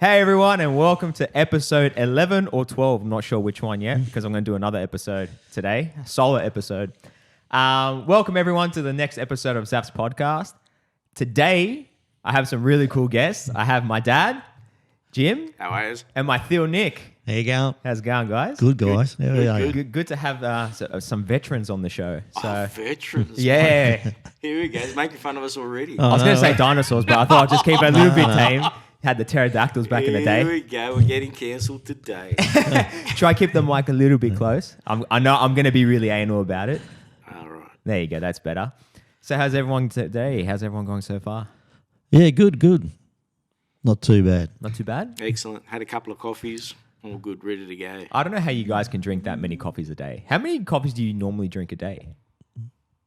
Hey everyone, and welcome to episode 11 or 12. I'm not sure which one yet because I'm going to do another episode today, a solo episode. Welcome everyone to the next episode of Zap's podcast. Today, I have some really cool guests. I have my dad, Jim. How are you? And my Thio Nick. How you going? How's it going, guys? Good, guys. How are you? Good to have some veterans on the show. So, Veterans. yeah. Here we go. It's making fun of us already. I was going to say dinosaurs, but I thought I'd just keep it a little bit tame. Had the pterodactyls back in the day. Here we go. We're getting cancelled today. Try to keep the mic a little bit close. I know I'm going to be really anal about it. All right. There you go. That's better. So how's everyone today? How's everyone going so far? Yeah, good. Not too bad. Not too bad? Excellent. Had a couple of coffees. All good. Ready to go. I don't know how you guys can drink that many coffees a day. How many coffees do you normally drink a day?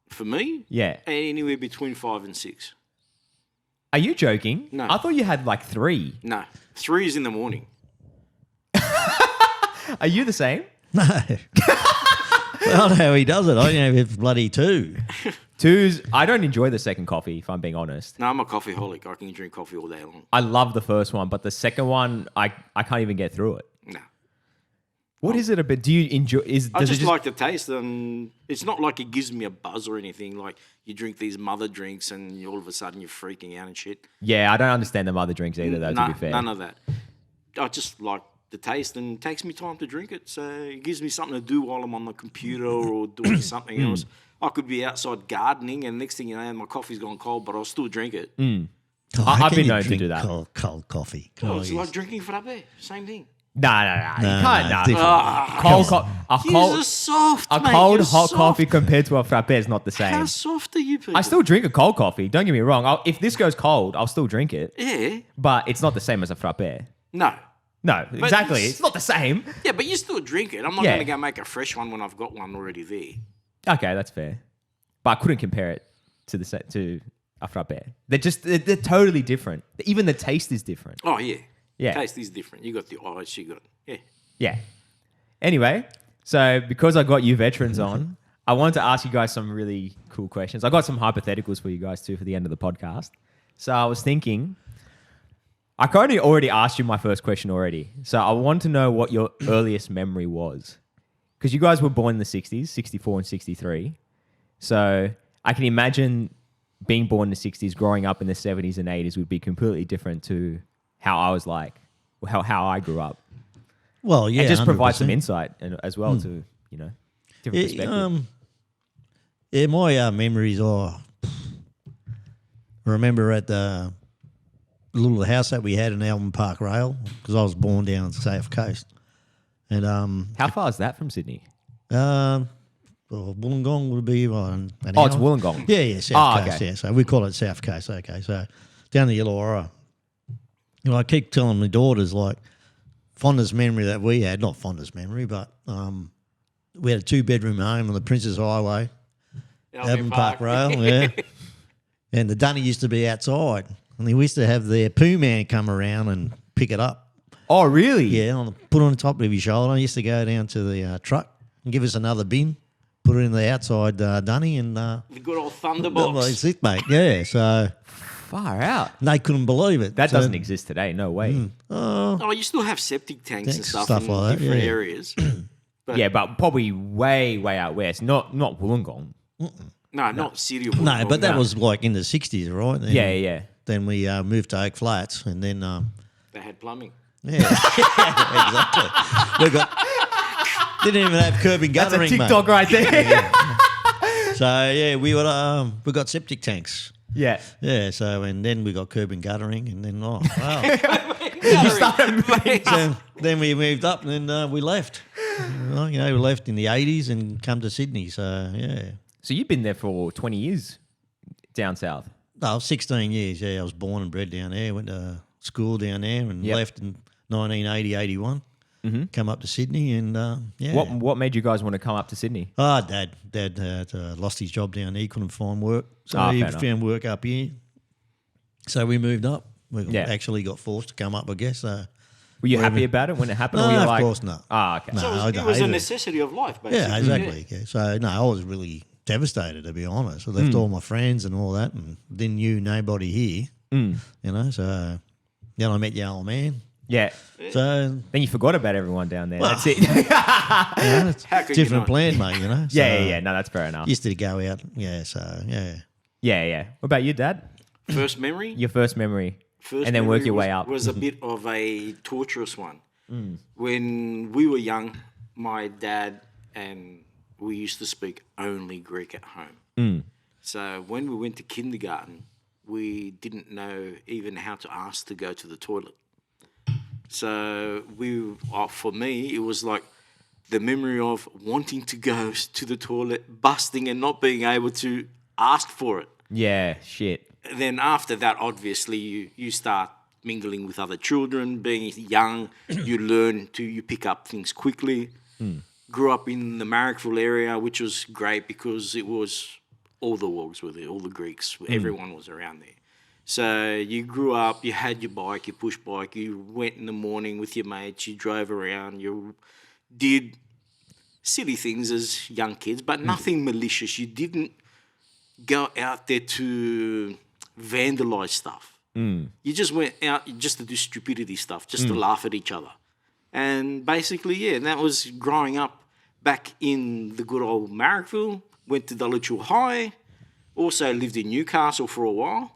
For me? Yeah. Anywhere between 5 and 6. Are you joking? No. I thought you had like 3. No. 3 is in the morning. Are you the same? No. I don't know how he does it. I don't know if it's bloody 2. 2's, I don't enjoy the second coffee, if I'm being honest. No, I'm a coffeeholic. I can drink coffee all day long. I love the first one, but the second one, I can't even get through it. No. What is it about? Do you enjoy? I just like the taste, and it's not like it gives me a buzz or anything. Like you drink these mother drinks, and all of a sudden you're freaking out and shit. Yeah, I don't understand the mother drinks either, though. To be fair, None of that. I just like the taste, and it takes me time to drink it. So it gives me something to do while I'm on the computer or doing something else. I could be outside gardening, and next thing you know, my coffee's gone cold, but I'll still drink it. I've been known to do that. Cold coffee. Oh, it's like drinking frappe. Same thing. No. You can't. No. different. You're soft, A mate. cold You're hot soft. coffee compared to a frappe is not the same. How soft are you people? I still drink a cold coffee. Don't get me wrong. If this goes cold, I'll still drink it. Yeah. But it's not the same as a frappe. No. No, exactly. It's not the same. Yeah, but you still drink it. I'm not Yeah. going to go make a fresh one when I've got one already there. Okay, that's fair. But I couldn't compare it to a frappe. They're totally different. Even the taste is different. Oh, yeah. Yeah. Taste is different. You got the ice, you got... Yeah. Yeah. Anyway, so because I got you veterans on, I wanted to ask you guys some really cool questions. I got some hypotheticals for you guys too for the end of the podcast. So I was thinking, I kind of already asked you my first question already. So I want to know what your earliest memory was. Because you guys were born in the 60s, 64 and 63. So I can imagine being born in the 60s, growing up in the 70s and 80s would be completely different to how I was like, how I grew up. Well, yeah. And just provide 100%. some insight as well to, different perspective. Yeah, my memories are... I remember at the little house that we had in Alvin Park Rail, because I was born down on the South Coast. And How far is that from Sydney? Wollongong would be an hour. Oh, it's Wollongong. Yeah, South Coast, okay. yeah. So we call it South Coast, okay. So down the Illawarra. I keep telling my daughters, like, fondest memory that we had, not fondest memory, but we had a 2-bedroom home on the Princess Highway, Alvin Park Rail, yeah. And the dunny used to be outside, and they used to have their poo man come around and pick it up. Oh, really? Yeah, put it on the top of his shoulder. I used to go down to the truck and give us another bin, put it in the outside dunny, and The good old that's thunderbox. it, mate. Yeah, so Far out. they couldn't believe it. That So, doesn't exist today. No way. Oh, you still have septic tanks and stuff in like that, different yeah. areas. Yeah, but probably way, way out west. Not Wollongong. No, not city. No, but that was like in the 60s, right? Then, Yeah. Then we moved to Oak Flats, and then They had plumbing. yeah, exactly. Didn't even have curb and That's a guttering, mate. TikTok right there. So yeah, we got septic tanks. Yeah. Yeah, so and then we got curb and guttering, and then wow. You started So then we moved up, and then we left. Well, we left in the 80s and come to Sydney. So yeah, So you've been there for 20 years down south. no, 16 years. Yeah, I was born and bred down there. Went to school down there, and Yep. left in 1980, 81. Come up to Sydney, and yeah. What made you guys want to come up to Sydney? Oh, Dad had lost his job down there. He couldn't find work, so he fair enough. found work up here. So we moved up. We Yeah. actually got forced to come up, I guess. Were you happy about it when it happened? No, or were you of like, course not. Ah, okay. No. So I it was a hated it. necessity of life, basically. Yeah, exactly. Yeah. So no, I was really devastated, to be honest. I left all my friends and all that, and didn't knew nobody here. So then I met the old man. Yeah. So Then you forgot about everyone down there. Well, That's it. it's How could you different not? plan, mate. You know. So, yeah. No, that's fair enough. Used to go out. Yeah. So yeah. Yeah. What about you, Dad? First memory? Your first memory. First and then work memory your was, way up. was a bit of a torturous one. When we were young, my dad and we used to speak only Greek at home. So when we went to kindergarten, we didn't know even how to ask to go to the toilet. So for me, it was like the memory of wanting to go to the toilet, busting and not being able to ask for it. Yeah, shit. Then after that, obviously, you start mingling with other children. Being young, you pick up things quickly. Grew up in the Marrickville area, which was great because it was all the Wogs were there, all the Greeks, everyone was around there. So you grew up, you had your bike, your push bike, you went in the morning with your mates, you drove around, you did silly things as young kids, but nothing malicious. You didn't go out there to vandalize stuff. You just went out just to do stupidity stuff, just to laugh at each other. And basically, yeah, that was growing up back in the good old Marrickville, went to Dulwich High, also lived in Newcastle for a while.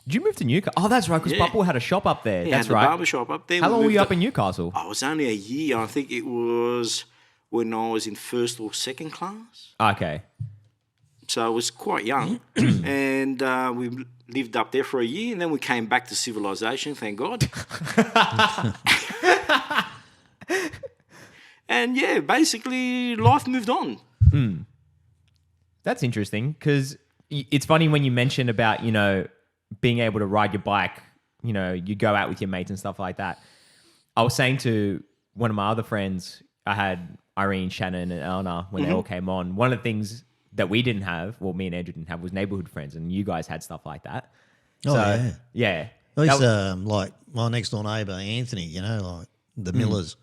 Did you move to Newcastle? Oh, that's right, because Yeah. Papa had a shop up there. Yeah, That's had right. a barber shop up there. How We long were moved you up in Newcastle? I was only a year. I think it was when I was in first or second class. Okay. So I was quite young. And we lived up there for a year, and then we came back to civilization, thank God. And yeah, basically life moved on. That's interesting because it's funny when you mention about, being able to ride your bike, you go out with your mates and stuff like that. I was saying to one of my other friends, I had Irene, Shannon, and Eleanor when they all came on. One of the things that we didn't have, well, me and Andrew didn't have, was neighborhood friends, and you guys had stuff like that. Oh, yeah. Yeah. I used to, like my next door neighbour, Anthony, like the Millers.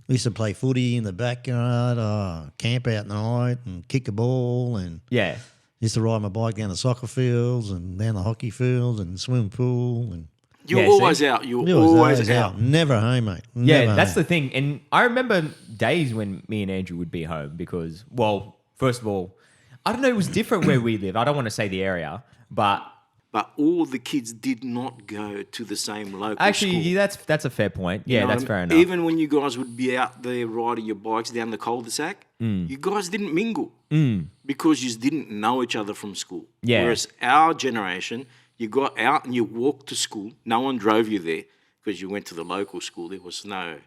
We used to play footy in the backyard, camp out in the night and kick a ball, and Yeah. used to ride my bike down the soccer fields and down the hockey fields and swimming pool. And You were Yeah, always see? out. You were it was always out. Never home, mate. Yeah, Never that's home. the thing. And I remember days when me and Andrew would be home because, well, first of all, I don't know, it was different where we live. I don't want to say the area, but But all the kids did not go to the same local actually, school. that's a fair point. You Yeah, know that's what I fair mean? enough. Even when you guys would be out there riding your bikes down the cul-de-sac, you guys didn't mingle because you just didn't know each other from school. Yeah. Whereas our generation, you got out and you walked to school. No one drove you there because you went to the local school. There was no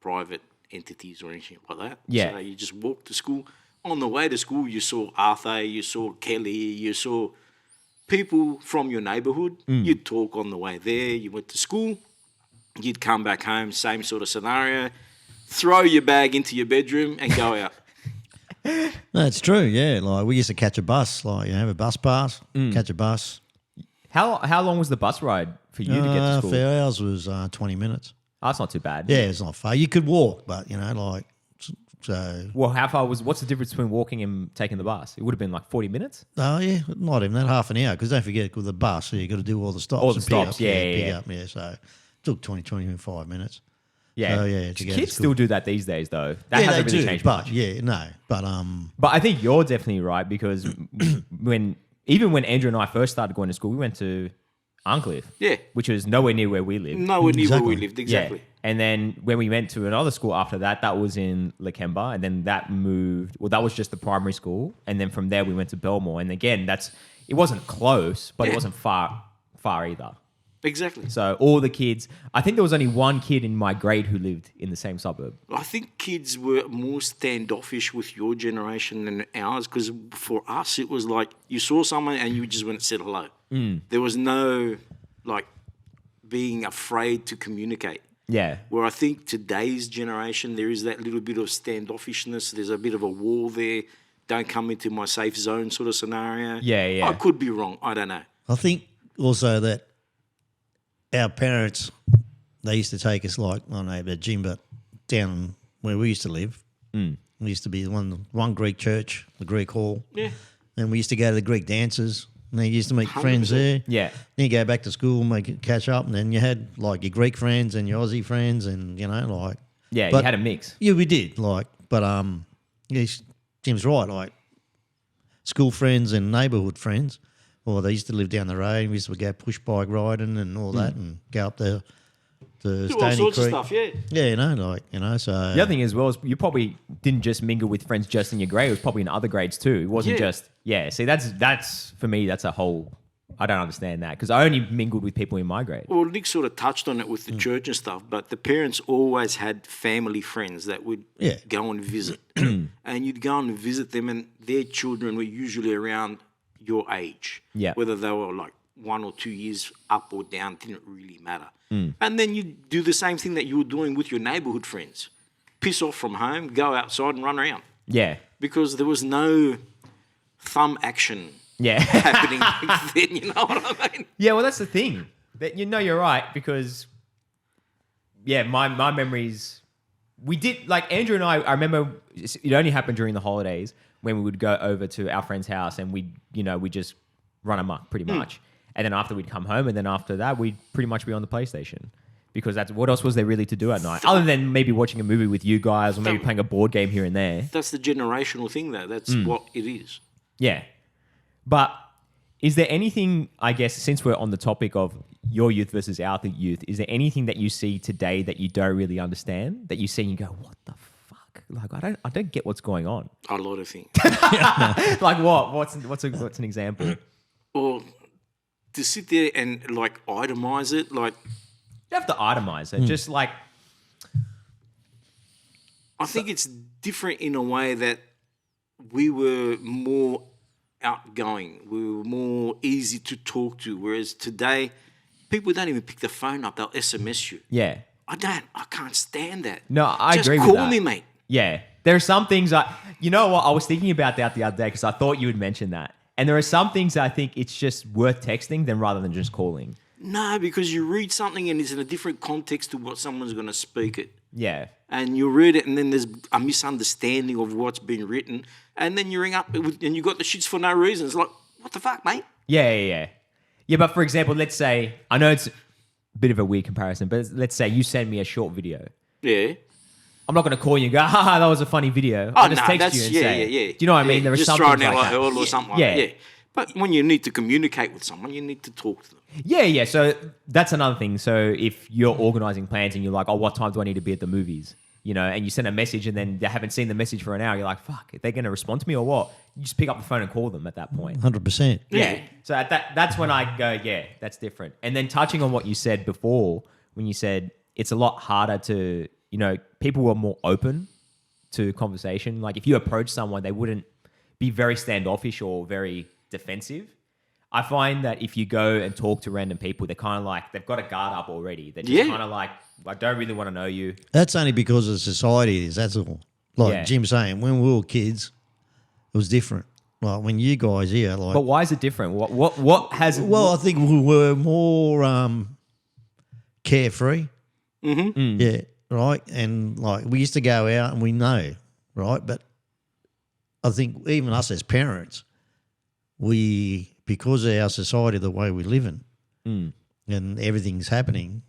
private entities or anything like that. Yeah. So you just walked to school. On the way to school, you saw Arthur, you saw Kelly, you saw people from your neighbourhood. You'd talk on the way there. You went to school. You'd come back home, same sort of scenario. Throw your bag into your bedroom and go out. No, it's true, yeah. Like we used to catch a bus, like have a bus pass, catch a bus. How long was the bus ride for you to get to school? For ours was 20 minutes. Oh, that's not too bad. Yeah, it's not far. You could walk, but so Well, what's the difference between walking and taking the bus? It would have been like 40 minutes. oh yeah, not even that, half an hour. Because don't forget, with the bus, you got to do all the stops. All the and pick stops, up, yeah, pick yeah. up, yeah. So it took 25 minutes. Yeah. So, yeah, to get to Kids school. still do that these days, though. That Yeah, hasn't they really do, changed but much. yeah, no, but But I think you're definitely right because even when Andrew and I first started going to school, we went to Arncliffe. Yeah. Which was nowhere near where we live. Nowhere near where we Exactly. lived, exactly. Yeah. And then when we went to another school after that, that was in Lakemba. And then that moved, well, that was just the primary school. And then from there, we went to Belmore. And again, it wasn't close, but it Yeah. wasn't far either. Exactly. So all the kids, I think there was only one kid in my grade who lived in the same suburb. I think kids were more standoffish with your generation than ours because for us, it was like you saw someone and you just went and said hello. There was no, like, being afraid to communicate. Yeah. Where I think today's generation, there is that little bit of standoffishness. There's a bit of a wall there. Don't come into my safe zone sort of scenario. Yeah, yeah. I could be wrong. I don't know. I think also that our parents, they used to take us like, I don't know about Jim, but down where we used to live, we used to be one Greek church, the Greek hall. Yeah. And we used to go to the Greek dances. And you used to meet friends 100%. there. Yeah. Then you go back to school, catch up, and then you had like your Greek friends and your Aussie friends, and Yeah, But- you had a mix. yeah, we did yes, Jim's right. Like school friends and neighbourhood friends, or they used to live down the road. We used to go push bike riding and all that, and go up the Do all Stony sorts Creek. of stuff, yeah. Yeah, so The other thing as well is you probably didn't just mingle with friends just in your grade. It was probably in other grades too. It wasn't Yeah. just See, that's for me. That's a whole. I don't understand that because I only mingled with people in my grade. Well, Nick sort of touched on it with the church and stuff, but the parents always had family friends that would Yeah. go and visit. And you'd go and visit them, and their children were usually around your age. Yeah. Whether they were like 1 or 2 years up or down didn't really matter. And then you do the same thing that you were doing with your neighbourhood friends. Piss off from home, go outside and run around. Yeah, Because there was no thumb action yeah, happening back then, you know what I mean? yeah. Well, that's the thing. That you're right because my memories. We did like Andrew and I remember it only happened during the holidays when we would go over to our friend's house and we just run amok pretty much. And then after we'd come home, and then after that, we'd pretty much be on the PlayStation because that's what else was there really to do at night, other than maybe watching a movie with you guys or maybe playing a board game here and there. That's the generational thing, though. That's what it is. Yeah, but is there anything? I guess since we're on the topic of your youth versus our youth, is there anything that you see today that you don't really understand? That you see and you go, "What the fuck? Like I don't get what's going on." A lot of things. Like what? What's an example? Or to sit there and like itemize it, like You have to itemize it. Just like I think it's different in a way that we were more outgoing. We were more easy to talk to. Whereas today, people don't even pick the phone up. They'll SMS you. yeah. I can't stand that. No, I Just agree with call that. me, mate. Yeah. There are some things you know what? I was thinking about that the other day because I thought you would mention that. And there are some things I think it's just worth texting rather than just calling. No, because you read something and it's in a different context to what someone's going to speak it. Yeah. And you read it and then there's a misunderstanding of what's been written. And then you ring up and you got the shits for no reason. It's like, what the fuck, mate? Yeah. Yeah, but for example, let's say, I know it's a bit of a weird comparison, but let's say you send me a short video. Yeah. I'm not going to call you and go, that was a funny video. Oh, I'll just no, text that's, you and yeah, say, yeah. do you know what I mean? Yeah, There are just some throwing things out like like that. hurl or something like Yeah. that. Yeah. But when you need to communicate with someone, you need to talk to them. Yeah. So that's another thing. So if you're organizing plans and you're like, what time do I need to be at the movies? And you send a message and then they haven't seen the message for an hour. You're like, fuck, are they going to respond to me or what? You just pick up the phone and call them at that point. 100%. Yeah. So that's when I go, yeah, that's different. And then touching on what you said before, when you said it's a lot harder to, people were more open to conversation. Like if you approach someone, they wouldn't be very standoffish or very defensive. I find that if you go and talk to random people, they're kind of like, they've got a guard up already. They're just kind of like, I don't really want to know you. That's only because of society is, that's all. Like Yeah. Jim's saying, when we were kids, it was different. Like when you guys here, like... But why is it different? What has... Well, I think we were more carefree. Mm-hmm. Yeah, right? And like we used to go out and we know, right? But I think even us as parents, because of our society, the way we live in and everything's happening,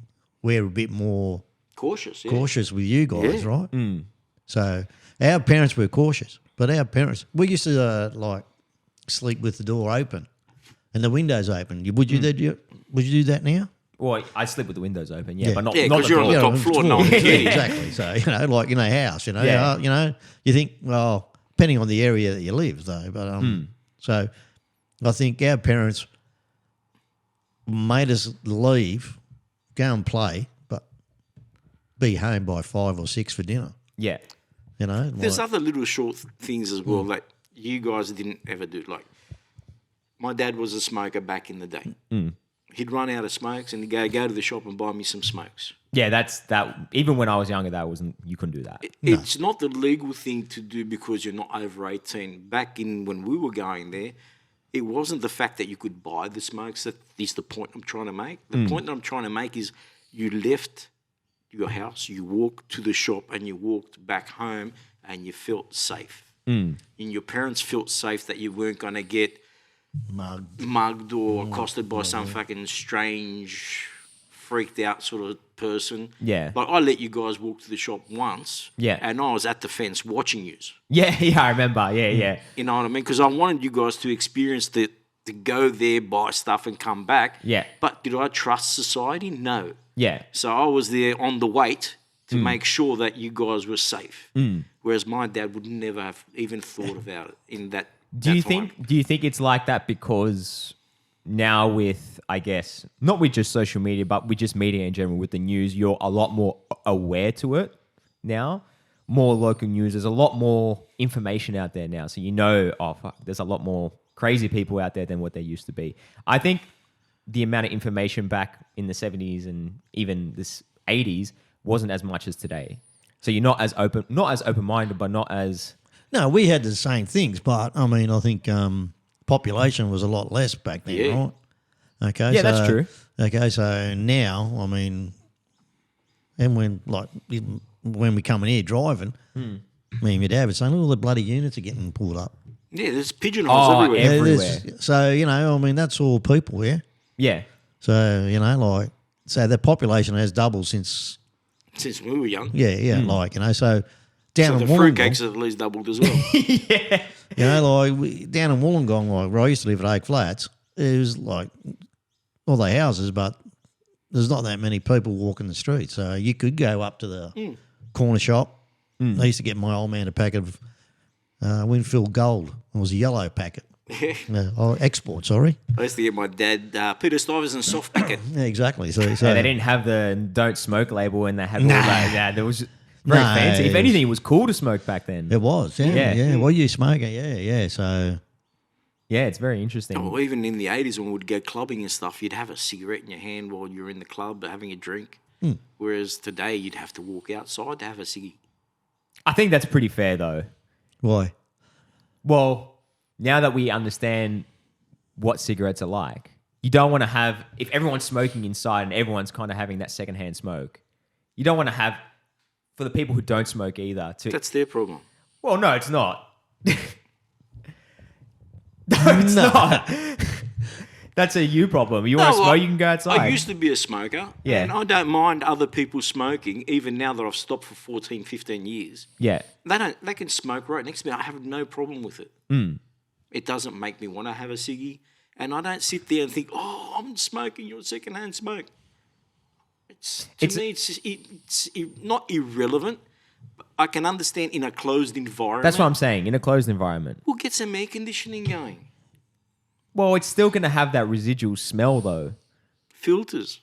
we're a bit more Cautious, yeah. cautious with you guys, Yeah. right? So our parents were cautious, but our parents, we used to sleep with the door open and the windows open. Would you do that now? Well, I sleep with the windows open, Yeah. but not Yeah, not because the you're on door. the top floor. No one's Yeah, there. exactly. So like in a house, Yeah. you think, well, depending on the area that you live, though. But so I think our parents made us leave, go and play, but be home by 5 or 6 for dinner. Yeah. There's other little short things as well that you guys didn't ever do. Like, my dad was a smoker back in the day. He'd run out of smokes and he'd go to the shop and buy me some smokes. Yeah, that's that. Even when I was younger, you couldn't do that. It's not the legal thing to do because you're not over 18. Back in when we were going there, it wasn't the fact that you could buy the smokes that is the point I'm trying to make. The point that I'm trying to make is you left your house, you walked to the shop and you walked back home and you felt safe. And your parents felt safe that you weren't going to get mugged or accosted by some fucking strange, freaked out sort of person. Yeah. Like, I let you guys walk to the shop once. Yeah. And I was at the fence watching you. Yeah, I remember. Yeah. You know what I mean? Because I wanted you guys to experience to go there, buy stuff and come back. Yeah. But did I trust society? No. Yeah. So I was there on the wait to make sure that you guys were safe. Whereas my dad would never have even thought about it in that Do you time. think it's like that because now with, I guess, not with just social media, but with just media in general, with the news, you're a lot more aware to it now? More local news. There's a lot more information out there now. So oh, fuck, there's a lot more crazy people out there than what there used to be. I think the amount of information back in the 70s and even this 80s wasn't as much as today. So you're not as open-minded, but not as... No, we had the same things, but I mean, I think population was a lot less back then, Yeah. right? Okay, Yeah, that's true. Okay, so now, I mean, and when we come in here driving, me and my dad were saying, all the bloody units are getting pulled up. Yeah, there's pigeonholes everywhere. Everywhere. So, I mean, that's all people, yeah? Yeah. So, so the population has doubled since, Since we were young. so down So in the fruitcakes Wollongong, have at least doubled as well. down in Wollongong, where I used to live at Oak Flats, it was like all the houses, but there's not that many people walking the street. So you could go up to the corner shop. I used to get my old man a packet of Winfield Gold. It was a yellow packet. Export, sorry. I used to get my dad Peter Stuyvesant soft packet. Yeah, exactly. So Yeah, they didn't have the don't smoke label and they had all that. Yeah, there was very No, fancy. If it anything, it was cool to smoke back then. it was, yeah. Well, you smoke it, yeah. So Yeah, it's very interesting. Or even in the 80s when we'd go clubbing and stuff, you'd have a cigarette in your hand while you're in the club having a drink. Whereas today you'd have to walk outside to have a ciggy. I think that's pretty fair though. why? Well, now that we understand what cigarettes are like, you don't want to have, if everyone's smoking inside and everyone's kind of having that secondhand smoke, you don't want to have, for the people who don't smoke either, That's their problem. well, no, it's not. No, it's not. That's a you problem. You want to smoke, you can go outside. I used to be a smoker. Yeah. And I don't mind other people smoking, even now that I've stopped for 14, 15 years. Yeah. They can smoke right next to me. I have no problem with it. It doesn't make me want to have a ciggy. And I don't sit there and think, oh, I'm smoking your secondhand smoke. To me, it's not irrelevant. But I can understand in a closed environment. That's what I'm saying, in a closed environment. We'll get some air conditioning going. Well, it's still going to have that residual smell though. Filters,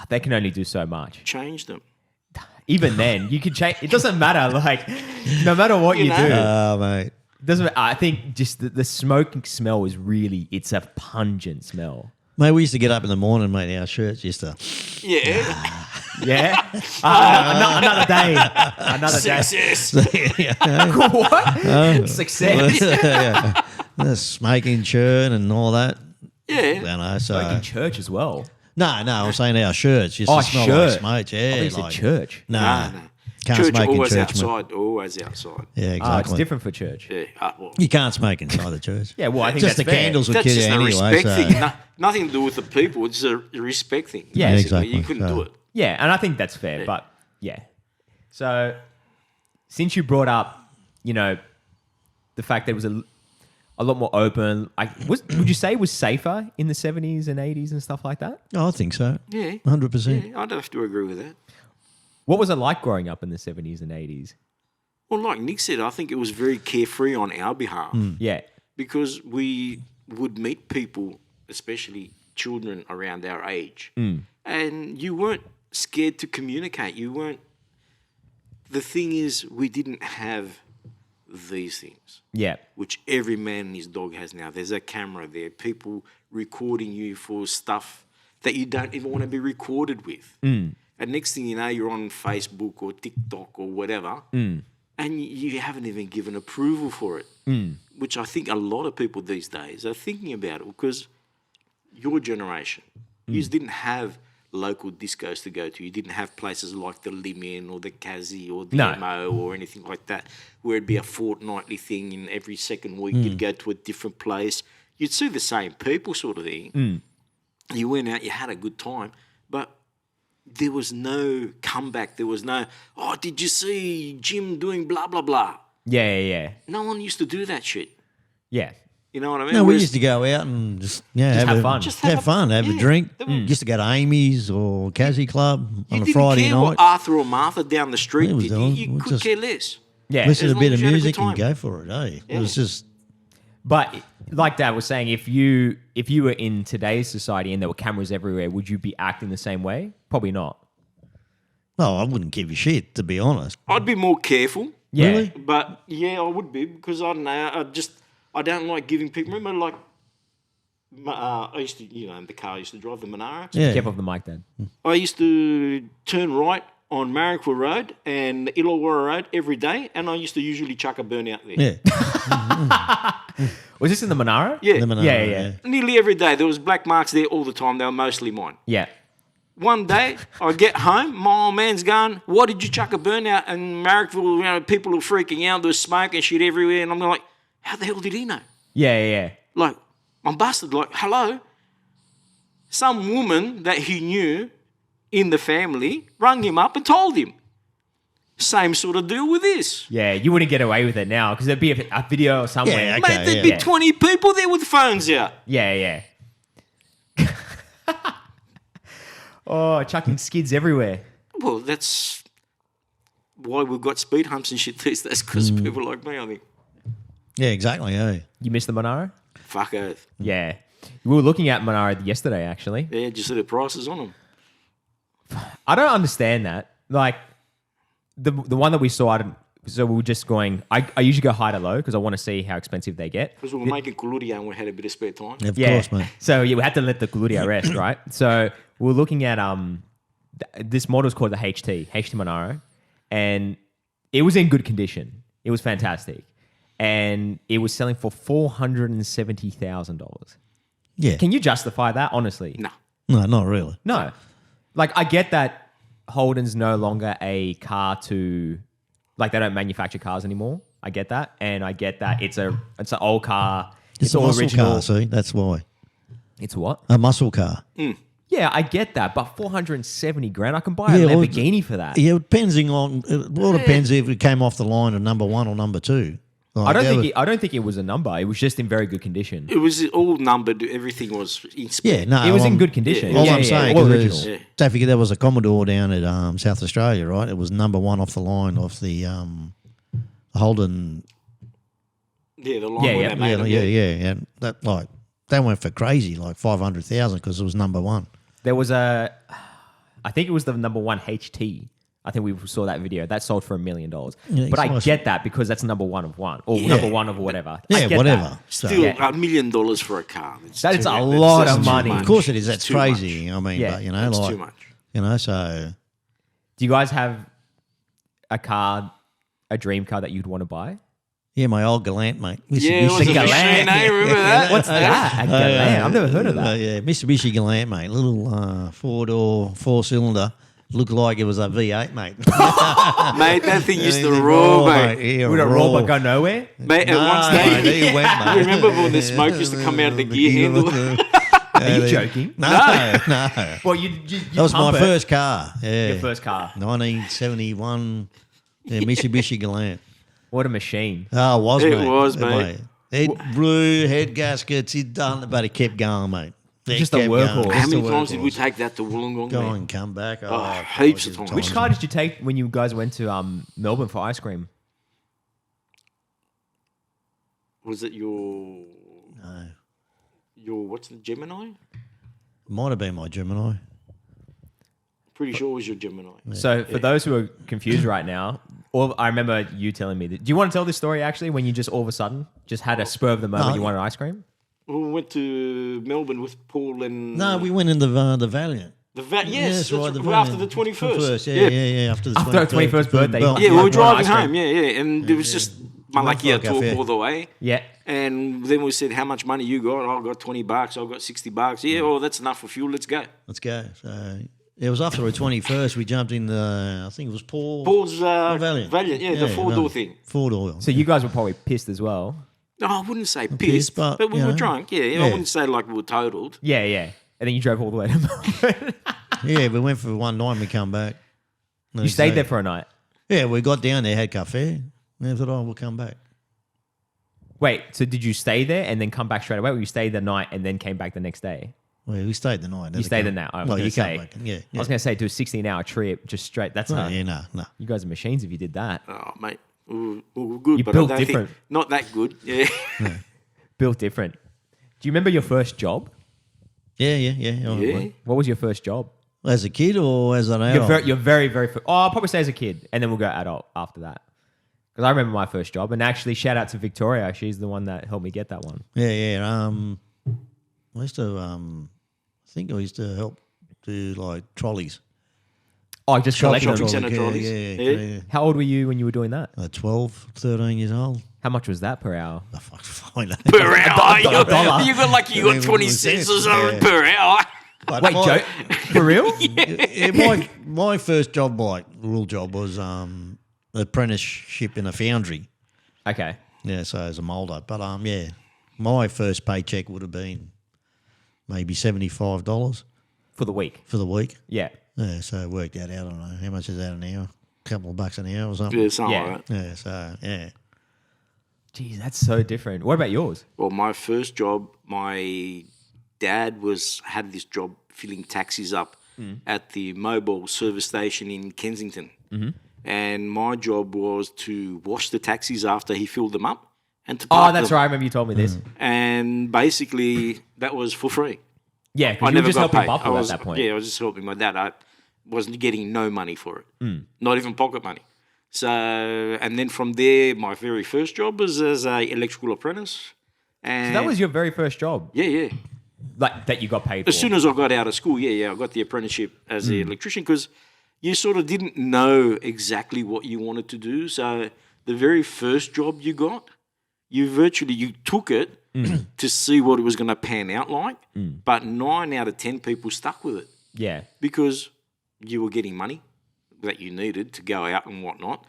They can only do so much. change them. Even then, you can change. It doesn't matter. Like, no matter what you know. do. Oh, mate. Doesn't. I think just the smoking smell is really, it's a pungent smell. Mate, we used to get up in the morning, mate, our shirts used to... Yeah. Yeah. Another day. Another day. Success. What? Success. The smoking churn and all that. Yeah. So... Like in church as well. No, I'm saying our shirts used to smell shirt. like smoke. I Yeah, think it's a church. No. No. Can't Church smoke in always church, outside. mate. Always outside. Yeah, It's exactly. different for church. Yeah. Well, You can't smoke inside the church. Yeah, well, I think Just that's the fair. candles would that's kill you just a anyway. respect So. thing. Nothing to do with the people. It's a respect thing. Yeah, basically. exactly. You couldn't So- do it. Yeah, and I think that's fair, but yeah. So, since you brought up, the fact that it was a lot more open, would you say it was safer in the 70s and 80s and stuff like that? Oh, I think so. Yeah. 100%. Yeah, I'd have to agree with that. What was it like growing up in the 70s and 80s? Well, like Nick said, I think it was very carefree on our behalf Yeah. because we would meet people, especially children around our age, and you weren't scared to communicate. You weren't. The thing is, we didn't have these things, Yeah. which every man and his dog has now. There's a camera there, people recording you for stuff that you don't even want to be recorded with. And next thing you know, you're on Facebook or TikTok or whatever, and you haven't even given approval for it, which I think a lot of people these days are thinking about it because your generation, you didn't have local discos to go to. You didn't have places like the Limit or the Kazi or the No. MO or anything like that, where it'd be a fortnightly thing and every second week you'd go to a different place. you'd see the same people sort of thing. You went out, you had a good time, but there was no comeback. There was no, oh, did you see Jim doing blah, blah, blah? Yeah. No one used to do that shit. Yeah. You know what I mean? No, we Whereas- used to go out and just have fun. Just have fun, have a yeah, drink. they were- Used to go to Amy's or Cassie Club you on a didn't Friday care night. what Arthur or Martha down the street It was did. doing- You we could just- care less. Yeah. Listen as to a long bit as of you had a good music and time. go for it, eh? It was just But like Dad was saying, if you were in today's society and there were cameras everywhere, would you be acting the same way? Probably not. oh, I wouldn't give a shit, to be honest. I'd be more careful. Yeah. Really? But yeah, I would be because I don't know. I don't like giving people. Remember, like I used to, in the car I used to drive the Monaro. Yeah. Keep off the mic, Dad. I used to turn right on Marrickville Road and Illawarra Road every day, and I used to usually chuck a burn out there. Yeah. Was this in the Monaro? Yeah. The Monaro, Yeah. Nearly every day. There was black marks there all the time. They were mostly mine. Yeah. One day, I get home, my old man's going, why did you chuck a burnout? And Marrickville, people were freaking out. There was smoke and shit everywhere. And I'm like, how the hell did he know? Yeah. Like, I'm busted. Like, hello? Some woman that he knew in the family rang him up and told him. Same sort of deal with this. Yeah, you wouldn't get away with it now because there'd be a video somewhere. Yeah, okay. Mate, there'd be yeah. 20 people there with phones out. Yeah. Oh, chucking skids everywhere. Well, that's why we've got speed humps and shit these days, because people like me, I think. Yeah, exactly, eh? You missed the Monaro? Fuck earth. Yeah. We were looking at Monaro yesterday, actually. Yeah, just see the prices on them. I don't understand that. Like, the one that we saw, so we were just going, I usually go high to low because I want to see how expensive they get. Because we were making Kuludia and we had a bit of spare time. Of Yeah. course, mate. So yeah, we had to let the Gludia rest, right? So we were looking at this model is called the HT Monaro, and it was in good condition. It was fantastic, and it was selling for $470,000. Yeah. Can you justify that? Honestly, No. No, not really. no. Like I get that Holden's no longer a car to, like they don't manufacture cars anymore. I get that, and I get that it's an old car. It's a all muscle original. car, see? That's why. It's what? A muscle car. Yeah, I get that, but 470 grand, I can buy a Yeah, well, Lamborghini for that. Yeah, depending on it all depends if it came off the line of number one or number two. Like, I don't that think was- I don't think it was a number. It was just in very good condition. It was all numbered. Everything was in spec. yeah, no, It was in I'm- good condition. yeah, All Yeah, I'm yeah, saying, all 'cause original. there's- Yeah. don't forget there was a Commodore down at South Australia, right? It was number one off the line off the Holden. Yeah, the line Yeah, where yeah. they made them. Yeah. That like they went for crazy, like 500,000 because it was number one. There was I think it was the number one HT. I think we saw that video. That sold for $1 million. Yeah, But I it's get that because that's number one of one or number one of whatever. I Yeah, get whatever. that. So, Still, Yeah. $1 million for a car. That is a that's lot of too money. much. of course it is. It's That's too crazy. much. I mean, Yeah, but you know, That's like too much. so Do you guys have a dream car that you'd want to buy? yeah, my old Galant, mate. Yeah, it was a Galant. machine, eh? Remember that? What's that? A Galant? I've never heard of that. Yeah, Mitsubishi Galant, mate. Little 4-door, 4-cylinder. Looked like it was a V8, mate. Mate, that thing used to roar, mate. Yeah, Would it roll but go nowhere? Mate, at No, one stage, there you went, mate. you remember when the smoke used to come out of the gear handle? Are you joking? No. Well, you That was my pump it. first car. Yeah. Your first car. 1971 Mitsubishi Galant. What a machine. Oh, it was, It mate. was, mate. It blew, head gaskets, it done, but it kept going, mate. It Just a kept workhorse. going. How Just a many times did we workhorse. take that to Wollongong? Go man? and come back? Oh, heaps of times. Which car did you take when you guys went to Melbourne for ice cream? Was it your No. what's the Gemini? Might have been my Gemini. Pretty sure it was your Gemini. So for those who are confused right now, I remember you telling me that. Do you want to tell this story actually when you just all of a sudden just had a spur of the moment No. you wanted ice cream? We went to Melbourne with Paul and No, we went in the Valiant. yes, that's right. The after Valiant. the 21st. Yeah. After the After our 21st birthday. Well, Yeah, we Like were driving ice cream. home. Yeah, and it was just Malaki Like talk cafe. all the way. Yeah. And then we said, "How much money you got?" "Oh, I got $20. I got $60. Yeah, well, that's enough for fuel. Let's go. Let's go. So it was after the 21st. We jumped in the. I think it was Paul's Valiant. yeah, the 4-door Valiant. thing. 4-door. So you guys were probably pissed as well. No, I wouldn't say pissed, but we you were know, drunk. Yeah, I wouldn't say like we were totaled. Yeah, yeah. And then you drove all the way to Melbourne. Yeah, we went for one night and we come back. You stayed there for a night. Yeah, we got down there, had cafe. And I thought, oh, we'll come back. Wait, so did you stay there and then come back straight away, or you stayed the night and then came back the next day? Well, we stayed the night. You stayed the night. I was going to say. Yeah, I was going to say do a 16-hour trip just straight. That's No, yeah, no. You guys are machines if you did that. Oh, mate, we were good, You but built I don't different. think not that good. Yeah. Built different. Do you remember your first job? Yeah. Yeah. What was your first job? As a kid or as an adult? You're very, very first. Oh, I'll probably say as a kid, and then we'll go adult after that. Because I remember my first job, and actually, shout out to Victoria. She's the one that helped me get that one. Yeah. I used to, I think I used to help do like trolleys. Oh, just collecting shopping them. centre trolleys. Yeah. How old were you when you were doing that? 12, 13 years old. How much was that per hour? I fucking find that. Per hour. $1. You got like you got 20 cents or something per hour. But Wait, Joe, for real? my first job, like real job, was apprenticeship in a foundry. Okay. Yeah, so as a moulder. But yeah, my first paycheck would have been maybe $75 For the week? for the week. Yeah. Yeah, so it worked out. I don't know how much is that an hour? A couple of bucks an hour or something. Yeah, something Yeah. like that. Yeah, so yeah. Geez, that's so different. What about yours? Well, my first job, my dad had this job filling taxis up at the mobile service station in Kensington. Mm-hmm. And my job was to wash the taxis after he filled them up and to park Oh, that's them. right. I remember you told me this. And basically, that was for free. Yeah, I because you were never just got helping paid. Buffalo at that point. Yeah, I was just helping my dad. I wasn't getting no money for it, not even pocket money. So, and then from there, my very first job was as a electrical apprentice. And So that was your very first job, yeah. like that you got paid As for. soon as I got out of school, I got the apprenticeship as an electrician because you sort of didn't know exactly what you wanted to do. So the very first job you got, you took it to see what it was going to pan out like. But 9 out of 10 people stuck with it Yeah. because you were getting money that you needed to go out and whatnot,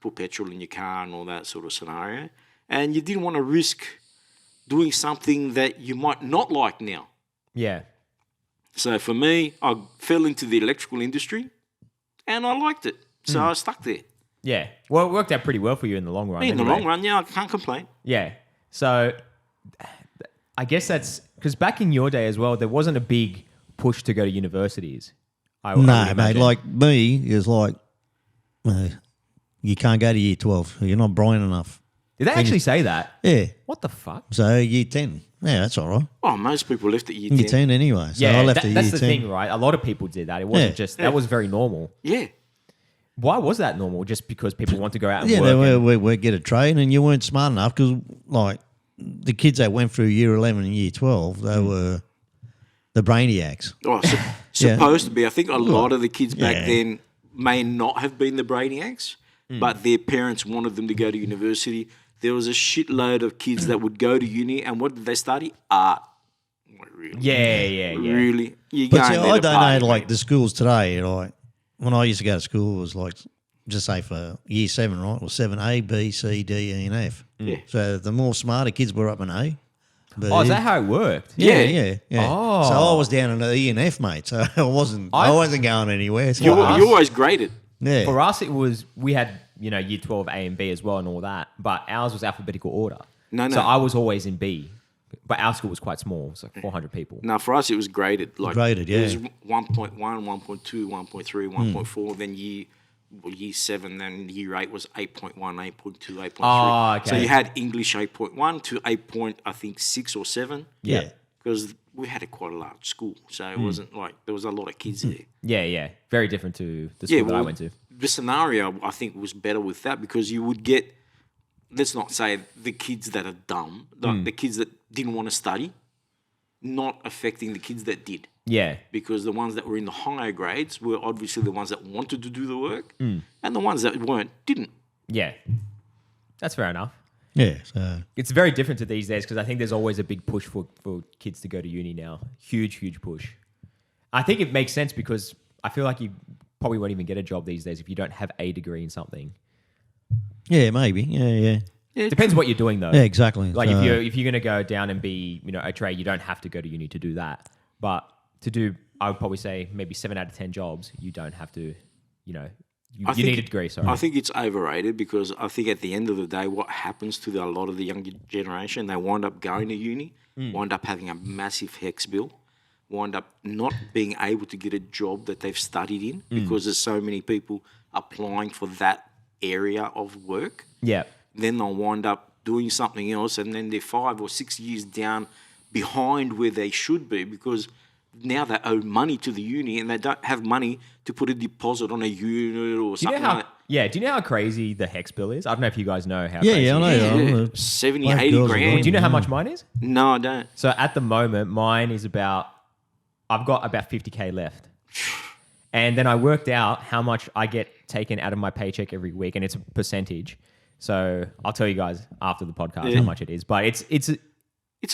put petrol in your car and all that sort of scenario. And you didn't want to risk doing something that you might not like now. Yeah. So for me, I fell into the electrical industry and I liked it. So I stuck there. Yeah. Well, it worked out pretty well for you in the long run. In the anyway. long run, I can't complain. Yeah. So I guess that's because back in your day as well, there wasn't a big push to go to universities. I would No, mate, imagine. like me is like, you can't go to year 12. You're not bright enough. Did they actually say that? Yeah. What the fuck? So year 10. Yeah, that's all right. Oh, most people left at year Year 10. 10 anyway. So Yeah, I left at that's year the 10. thing, right? A lot of people did that. It wasn't Yeah. just that was very normal. Yeah. Why was that normal? Just because people want to go out and Yeah, work? they and- we get a trade and you weren't smart enough because, like, the kids that went through year 11 and year 12, they were the brainiacs. Oh, supposed to be. I think a lot of the kids back then may not have been the brainiacs, but their parents wanted them to go to university. There was a shitload of kids that would go to uni, and what did they study? Art. Like, really? Yeah. Really? You But going see, there I to don't party, know, like, mate. the schools today, like, when I used to go to school, it was like, just say for year 7, right? It was 7A, B, C, D, E, and F. Yeah. So the more smarter kids were up in A. B. Oh, is that how it worked? Yeah. Oh. So I was down in the E and F, mate. So I wasn't going anywhere. So You us- always graded. yeah. For us, it was we had year 12 A and B as well and all that, but ours was alphabetical order. No. So I was always in B, but our school was quite small, so 400 people. Now, for us, it was graded. Like, Graded, It was yeah. 1.1, 1.2, 1.3, 1.4. Then year 7, then year 8 was 8.1, 8.2, 8.3. Oh, okay. So you had English 8.1 to 6 or 7. Yeah. Because we had quite a large school. So it wasn't like there was a lot of kids there. Yeah. Very different to the school that I went to. The scenario, I think, was better with that because you would get, let's not say the kids that are dumb, the kids that didn't want to study, not affecting the kids that did. Yeah. Because the ones that were in the higher grades were obviously the ones that wanted to do the work, and the ones that weren't didn't. Yeah. That's fair enough. Yeah. So It's very different to these days because I think there's always a big push for kids to go to uni now. Huge push. I think it makes sense because I feel like you probably won't even get a job these days if you don't have a degree in something. yeah, maybe. Yeah. Depends what you're doing though. Yeah, exactly. Like So- if you're gonna go down and be a trade, you don't have to go to uni to do that. But to do, I would probably say maybe 7 out of 10 jobs, you don't have to. You need a degree. Sorry. I think it's overrated because I think at the end of the day, what happens to a lot of the younger generation, they wind up going to uni, wind up having a massive HEX bill, wind up not being able to get a job that they've studied in because there's so many people applying for that area of work. Yeah. Then they'll wind up doing something else, and then they're 5 or 6 years down behind where they should be because now they owe money to the uni and they don't have money to put a deposit on a unit or something like that. Yeah, do you know how crazy the HEX bill is? I don't know if you guys know how Yeah, crazy yeah, I know. it is. Yeah. Yeah, 70, Black 80 girls are grand. good. Do you know how much mine is? No, I don't. So at the moment, mine is I've got about 50K left. And then I worked out how much I get taken out of my paycheck every week, and it's a percentage. So I'll tell you guys after the podcast how much it is. But it's It's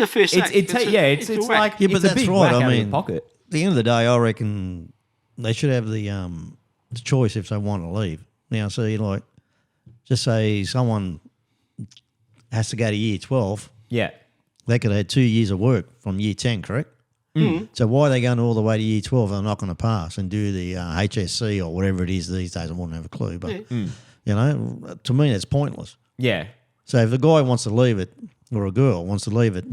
a fair say. it's a whack. like Yeah, but it's a that's big right. whack I out of mean, your pocket. at the end of the day, I reckon they should have the choice if they want to leave. Now, see, like, just say someone has to go to year 12, Yeah. they could have had 2 years of work from year 10, correct? So why are they going all the way to year 12 and they're not going to pass and do the HSC or whatever it is these days? I wouldn't have a clue. But, to me, it's pointless. Yeah. So if the guy wants to leave it or a girl wants to leave it,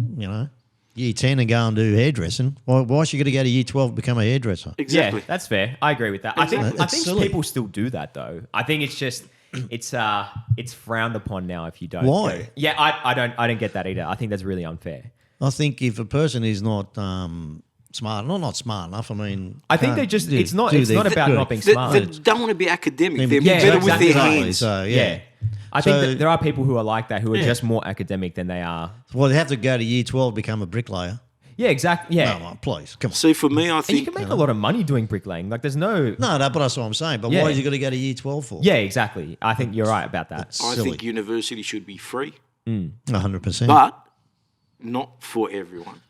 year 10 and go and do hairdressing, why is she going to go to year 12 and become a hairdresser? Exactly. Yeah, that's fair. I agree with that. I think That's silly. people still do that though. I think it's just it's frowned upon now if you don't. Why? go. Yeah, I don't get that either. I think that's really unfair. I think if a person is not smart, not smart enough, I mean... I think can't they just do- it's not do it's their- not about do not being They, smart. they don't want to be academic. They're Yeah, better exactly. with their Exactly. hands. So, yeah. I think So- that there are people who are like that who are just more academic than they are. Well, they have to go to year 12 become a bricklayer. Yeah, exactly. Yeah. No, please, come on. See, for me, I And you think can make a lot of money doing bricklaying. Like there's no No, but that's what I'm saying. But Yeah. why is he got to go to year 12 for? Yeah, exactly. I think you're right about that. It's I silly. think university should be free, 100%. but not for everyone.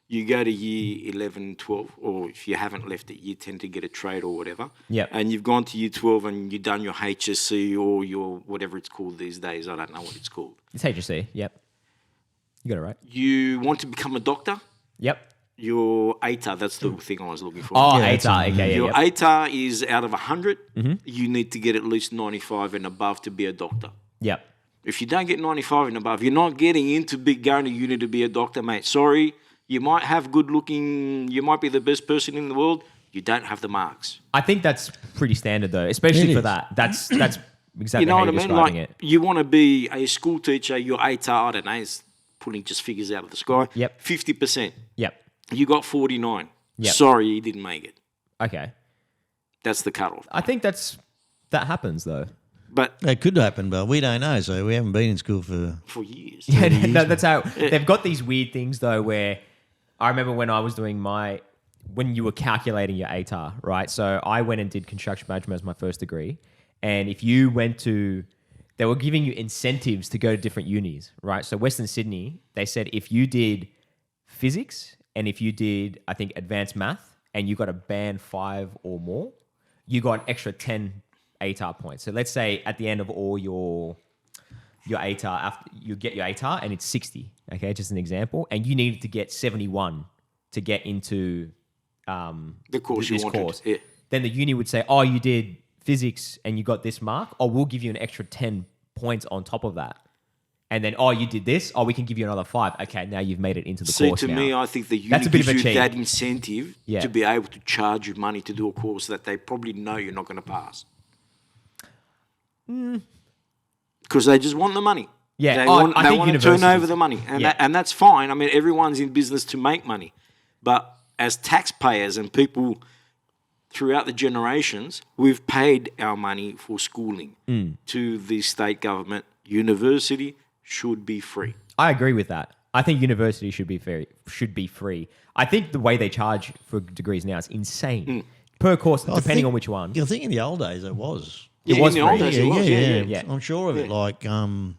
You go to year 11, 12, or if you haven't left at year 10 to get a trade or whatever, Yep. and you've gone to year 12 and you've done your HSC or your whatever it's called these days, I don't know what it's called. It's HSC. Yep. You got it right. You want to become a doctor? Yep. Your ATAR, that's the thing I was looking for. Oh, Yeah, ATAR. Okay, yeah, Your yep. ATAR is out of 100, you need to get at least 95 and above to be a doctor. Yep. If you don't get 95 and above, you're not getting into going to uni to be a doctor, mate. Sorry, you might have good looking, you might be the best person in the world, you don't have the marks. I think that's pretty standard though, especially It for is. that. That's exactly You know how what you're I mean? describing Like, it. you want to be a school teacher, your ATAR, I don't know, is putting just figures out of the sky. Yep. 50%. Yep. You got 49. Yep. Sorry, you didn't make it. Okay. That's the cutoff. I think that happens though. But It could happen, but we don't know. So we haven't been in school for... for years. Yeah, that's how they've got these weird things though. Where I remember when I was doing when you were calculating your ATAR, right? So I went and did construction management as my first degree, and if you went to, they were giving you incentives to go to different unis, right? So Western Sydney, they said if you did physics and if you did, I think, advanced math, and you got a band 5 or more, you got an extra 10 ATAR points. So let's say at the end of all your ATAR, after you get your ATAR and it's 60, okay, just an example, and you needed to get 71 to get into The course this you wanted. course. Yeah. Then the uni would say, oh, you did physics and you got this mark, or we'll give you an extra 10 points on top of that. And then, oh, you did this, oh, we can give you another 5. Okay, now you've made it into the See, course to now. me, I think the uni That's a bit of gives a you cheat. that incentive Yeah. to be able to charge you money to do a course that they probably know you're not going to pass. Because they just want the money. Yeah, they I want, they think want to turn universities- over the money. And, Yeah. and that's fine. I mean, everyone's in business to make money. But as taxpayers and people throughout the generations, we've paid our money for schooling to the state government. University should be free. I agree with that. I think university should be free. I think the way they charge for degrees now is insane. Per course, depending on which one. I think in the old days it was. It Yeah, was in the old free. days it was, yeah. Yeah. I'm sure of it. Like, I'm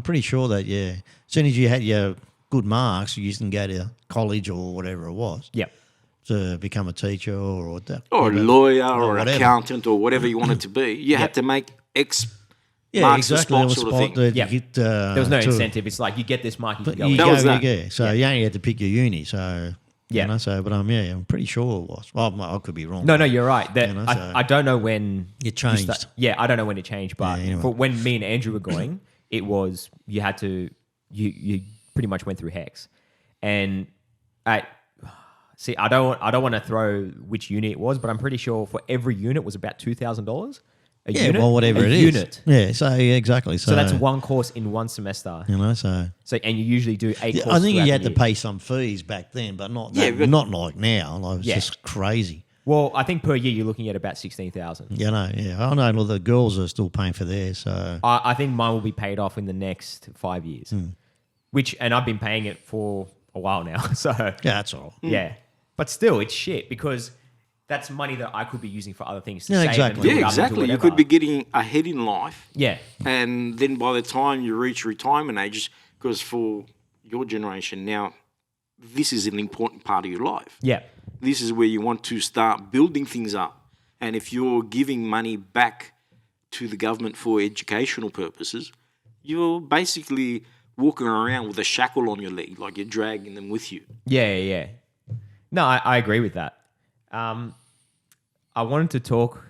pretty sure that, as soon as you had your good marks, you used to go to college or whatever it was Yep. to become a teacher or that. Or a lawyer or an whatever. accountant or whatever you wanted to be. You had to make X Yeah, marks the exactly. spot There was sort of spot thing. that Yeah. you get, There was no to- incentive. It's like you get this mark, you can But go. you in. That go, was that. yeah. So you only had to pick your uni. So Yeah. you know, so but yeah, I'm pretty sure it was. Well, I could be wrong. No, you're right. That You know, so- I don't know when It changed. I don't know when it changed, but Yeah, anyway. for when me and Andrew were going, it was you had to you pretty much went through hex, and I see. I don't want to throw which unit it was, but I'm pretty sure for every unit was about $2,000. Yeah, unit, well, whatever a it is. unit. Yeah, so yeah, exactly. So that's one course in one semester. You know, so And you usually do 8 yeah, courses. I think you throughout had the to year. pay some fees back then, but not Yeah, that, but- not like now. Like, it's Yeah. just crazy. Well, I think per year you're looking at about 16,000. You know, yeah. I know the girls are still paying for theirs. So I think mine will be paid off in the next 5 years, and I've been paying it for a while now. So yeah, that's all. yeah, but still, it's shit because that's money that I could be using for other things. To Yeah, save exactly. And build Yeah, up and do exactly. You whatever. could be getting ahead in life, Yeah, and then by the time you reach retirement ages, because for your generation now, this is an important part of your life. yeah, This is where you want to start building things up. And if you're giving money back to the government for educational purposes, you're basically walking around with a shackle on your leg, like you're dragging them with you. yeah. No, I agree with that. I wanted to talk.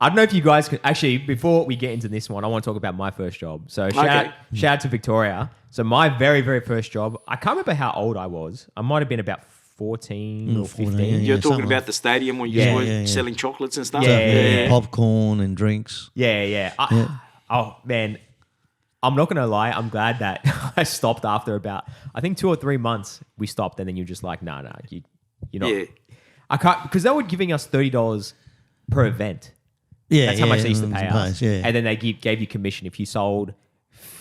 I don't know if you guys can actually. Before we get into this one, I want to talk about my first job. So shout out to Victoria. So my very very first job. I can't remember how old I was. I might have been about 14 or 14, 15. yeah. You're talking something about the stadium where you Yeah, were yeah. selling chocolates and stuff? Yeah. Popcorn and drinks. Yeah. Oh man, I'm not gonna lie. I'm glad that I stopped after about I think 2 or 3 months. We stopped, and then you're just like, nah, you're not. Yeah. I can't because they were giving us $30 per event. Yeah, That's how much they used to it's pay a us. place, yeah. And then they gave you commission. If you sold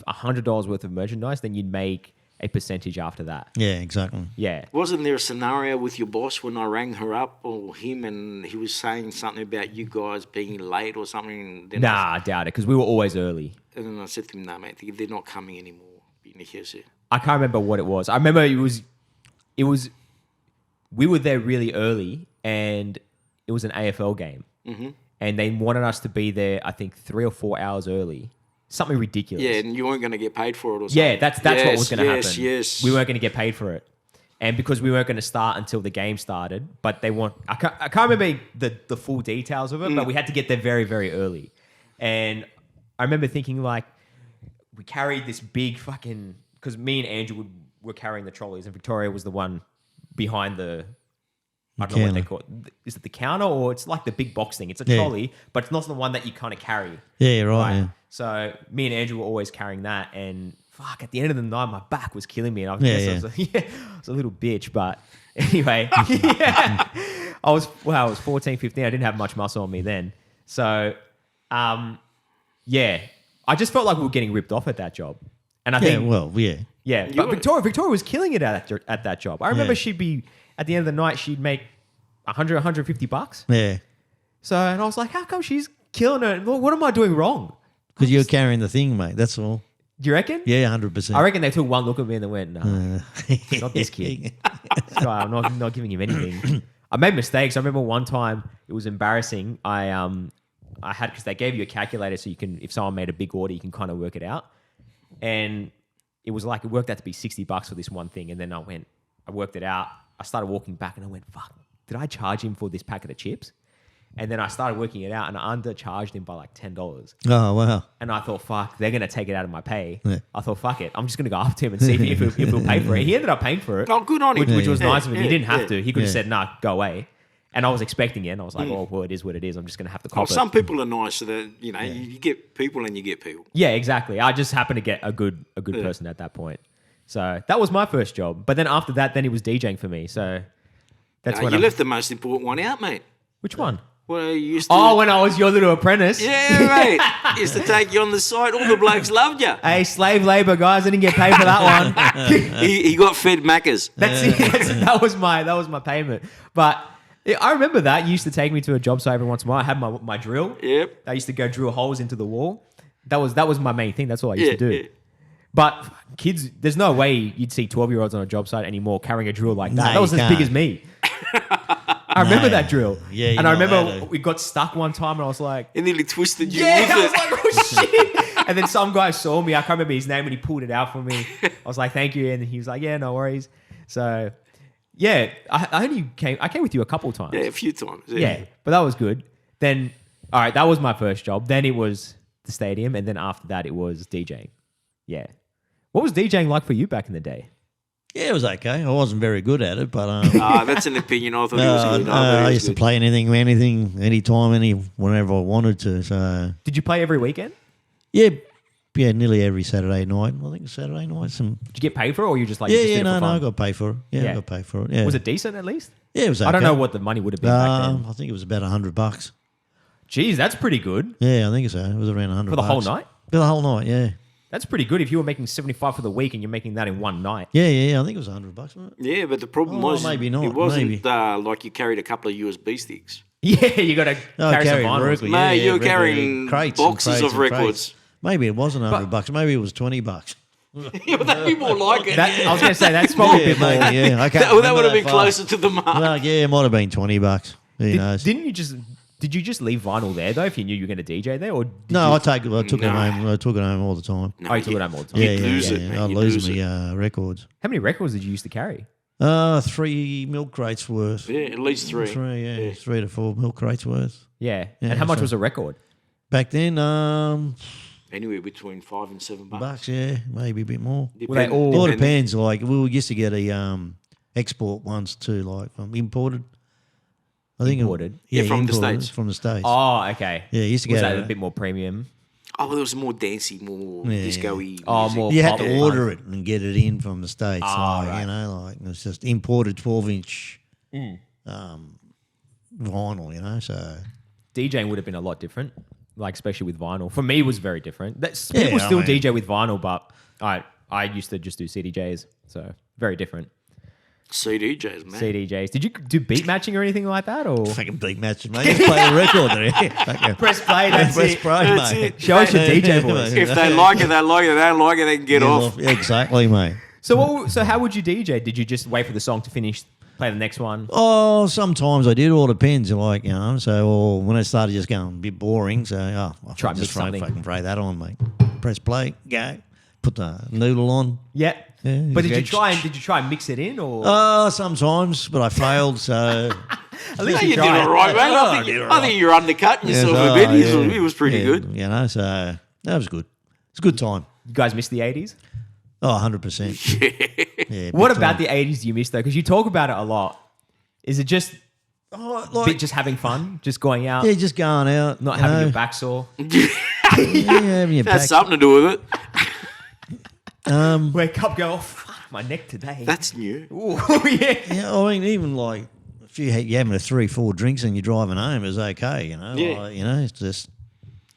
$100 worth of merchandise, then you'd make a percentage after that. Yeah, exactly. Yeah. Wasn't there a scenario with your boss when I rang her up or him and he was saying something about you guys being late or something? And then Nah, I doubt it because we were always early. and then I said to him, "No, mate, they're not coming anymore." I can't remember what it was. I remember it was we were there really early and it was an AFL game. Mm-hmm. And they wanted us to be there, I think, 3 or 4 hours early. Something ridiculous. Yeah, and you weren't going to get paid for it or something. Yeah, that's what was going to happen. Yes. We weren't going to get paid for it. And because we weren't going to start until the game started, but I can't remember the full details of it, but we had to get there very, very early. And I remember thinking like, we carried this big fucking, because me and Andrew were carrying the trolleys and Victoria was the one behind I don't know what they call it. Is it the counter or it's like the big box thing? It's a trolley, but it's not the one that you kind of carry. Yeah, right. Yeah. So me and Andrew were always carrying that, and fuck, at the end of the night, my back was killing me, and I was a little bitch. But anyway, I was 14, 15. I didn't have much muscle on me then, so I just felt like we were getting ripped off at that job, and I think but Victoria was killing it at that job. I remember she'd be at the end of the night, she'd make $100, $150. Yeah. So, and I was like, how come she's killing it? What am I doing wrong? Because you're carrying the thing, mate. That's all. Do you reckon? Yeah, 100%. I reckon they took one look at me and they went, no, not this kid. This guy, I'm not giving him anything. I made mistakes. I remember one time, it was embarrassing. I had, because they gave you a calculator so you can, if someone made a big order, you can kind of work it out. And it was like, it worked out to be $60 for this one thing. And then I worked it out. I started walking back and I went, fuck, did I charge him for this packet of chips? And then I started working it out and I undercharged him by like $10. Oh, wow. And I thought, fuck, they're going to take it out of my pay. Yeah. I thought, fuck it. I'm just going to go up to him and see if he'll pay for it. He ended up paying for it. Oh, good on him. Which was nice of him. He didn't have yeah. to. He could have said, nah, go away. And I was expecting it. And I was like, well, it is what it is. I'm just going to have to cop it. Some people are nice, so that you get people and you get people. Yeah, exactly. I just happened to get a good person at that point. So that was my first job. But then after that, then it was DJing for me. So that's when you left the most important one out, mate. Which one? Well, you used to. Oh, when I was your little apprentice. Yeah, mate. Used to take you on the side. All the blokes loved you. Hey, slave labour, guys. I didn't get paid for that one. He got fed Maccas. That was my payment. But I remember that. You used to take me to a job site every once in a while. I had my drill. Yep. I used to go drill holes into the wall. That was my main thing. That's all I used to do. Yeah. But kids, there's no way you'd see 12-year-olds on a job site anymore carrying a drill like that. No, That was you as big can't. as me. I remember that drill. Yeah, you and I know remember that, we got stuck one time and I was like, It nearly twisted you yeah, with I was it. like, oh shit. And then some guy saw me. I can't remember his name, and he pulled it out for me. I was like, "Thank you," and he was like, "Yeah, no worries." So, yeah, I came with you a couple times. Yeah, a few times. Yeah, but that was good. Then, all right, that was my first job. Then it was the stadium, and then after that, it was DJing. Yeah. What was DJing like for you back in the day? Yeah, it was okay. I wasn't very good at it, but That's an opinion. I thought it was good. I used to play anything, anytime, whenever I wanted to. So Did you play every weekend? yeah, nearly every Saturday night. I think Saturday night. Did you get paid for it, or you just like Yeah, just did it for no, fun? I got paid for it. Yeah, I got paid for it. Yeah, Was it decent at least? Yeah, it was. Okay. I don't know what the money would have been back then. I think it was about $100. Jeez, that's pretty good Yeah, I think so. It was around $100 for the whole night. For the whole night, yeah. That's pretty good if you were making 75 for the week and you're making that in one night. Yeah. I think it was $100, wasn't it? Yeah, but the problem Oh, was maybe not, it wasn't maybe. like you carried a couple of USB sticks. Yeah, you got to carry some vinyls. records, Mate, you were regular carrying crates and boxes crates of and crates. records. Maybe it wasn't $100. Maybe it was $20. Yeah, but that'd be more like it. I was going to say, that's probably a bit more. maybe, yeah. I can't that remember would have been far. closer to the mark. Well, yeah, it might have been $20. Who knows? Did you just leave vinyl there though if you knew you were going to DJ there? Or did No, you, I took it home. I took it home all the time. No, Oh, you took it home all the time. Yeah, You'd lose it, man. I'd You'd lose lose my records. How many records did you used to carry? 3 milk crates worth. Yeah, at least three. 3 to 4 milk crates worth. Yeah. Yeah, And how much so- was a record? Back then, Anywhere between $5 and $7. bucks, yeah, maybe a bit more. Were they all- It all depends. Like we used to get a export ones too, like imported. I think Imported? Yeah, From the imported, States. From the States. Oh, okay. Yeah, you used to Was get that a bit more premium? Oh, there was more dancey, more Yeah. disco-y. Oh, music. more You had pop to punk. order it and get it in from the States. right. You know, like it was just imported 12-inch vinyl, you know, so. DJing would have been a lot different, like especially with vinyl. For me, it was very different. Yeah, People I still mean- DJ with vinyl, but I used to just do CDJs, so very different. CDJs, man. CDJs. Did you do beat matching or anything like that, or Fucking big matches, mate. Just play the record there. Fucking press play? That's press it. play, That's mate. it. Show us your DJ voice. If they like it, they like it. They don't like it, they can get off. Yeah, exactly, mate. So how would you DJ? Did you just wait for the song to finish, play the next one? Oh, sometimes I did. All depends, like, you know. So, or when it started just going a bit boring, so I'll Try and just mix something. fucking throw that on, mate. Press play, go, put the noodle on. Yeah. Yeah, But did just you go, try and mix it in, or Oh, sometimes, but I failed. So at No, least you did tried. all right, man. Oh, I I did all think you're undercutting Yes, yourself oh, a bit. yeah. He was pretty Yeah, good. you know. So that was good. It's a good time. You guys miss the 80s? Oh, 100%. Yeah. What big about time. the 80s do you miss though? Because you talk about it a lot. Is it just Oh, a bit just having fun, just going out, yeah, just going out, not you having know. your back sore? Yeah, having your That's back. something to do with it. Wake up, go, oh, fuck, my neck today. That's new. Ooh, yeah. Yeah, I mean, even like if you're having a 3-4 drinks and you're driving home, it's okay, you know. Yeah. Like, you know, it's just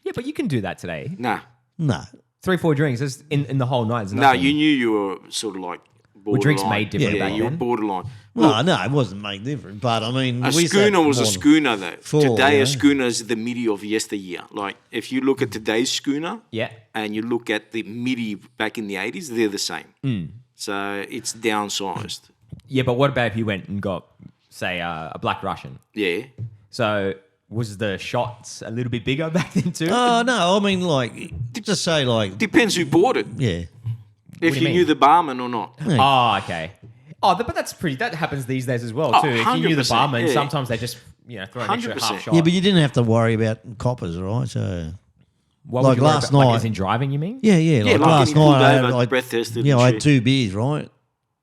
Yeah, but you can do that today. Nah. no. 3-4 drinks that's in the whole night. Is No, nothing. you knew you were sort of like borderline. drinks made different Yeah, back you were then? borderline. Well, no, it wasn't made different, but I mean, A we used to schooner have was a more than schooner, though. four, Today, yeah. a schooner is the MIDI of yesteryear. Like, if you look at today's schooner Yeah. and you look at the MIDI back in the 80s, they're the same. So it's downsized. Yeah, but what about if you went and got, say, a Black Russian? Yeah. So was the shots a little bit bigger back then too? Oh no, I mean, like, just say like, Depends who bought it. yeah, If do you you knew mean? the barman or not. Oh, okay. Oh, but that happens these days as well Oh, too. If you knew the 100%, barman, yeah. sometimes they just throw an extra 100%. half shot. yeah, but you didn't have to worry about coppers, right? So What like would you worry last about? Like night- as in driving, you mean? yeah, like last getting pulled night over, I breath tested Yeah, and I had shit. 2 beers, right?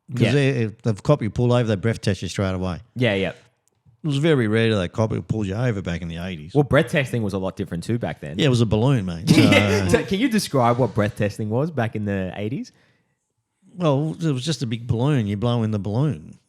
Because Yeah. if the cop you pull over, they breath test you straight away. Yeah, yeah. It was very rare that cop would pull you over back in the 80s. Well, breath testing was a lot different too back then. Yeah, it was a balloon, mate. So, So can you describe what breath testing was back in the 80s? well, it was just a big balloon. You blow in the balloon.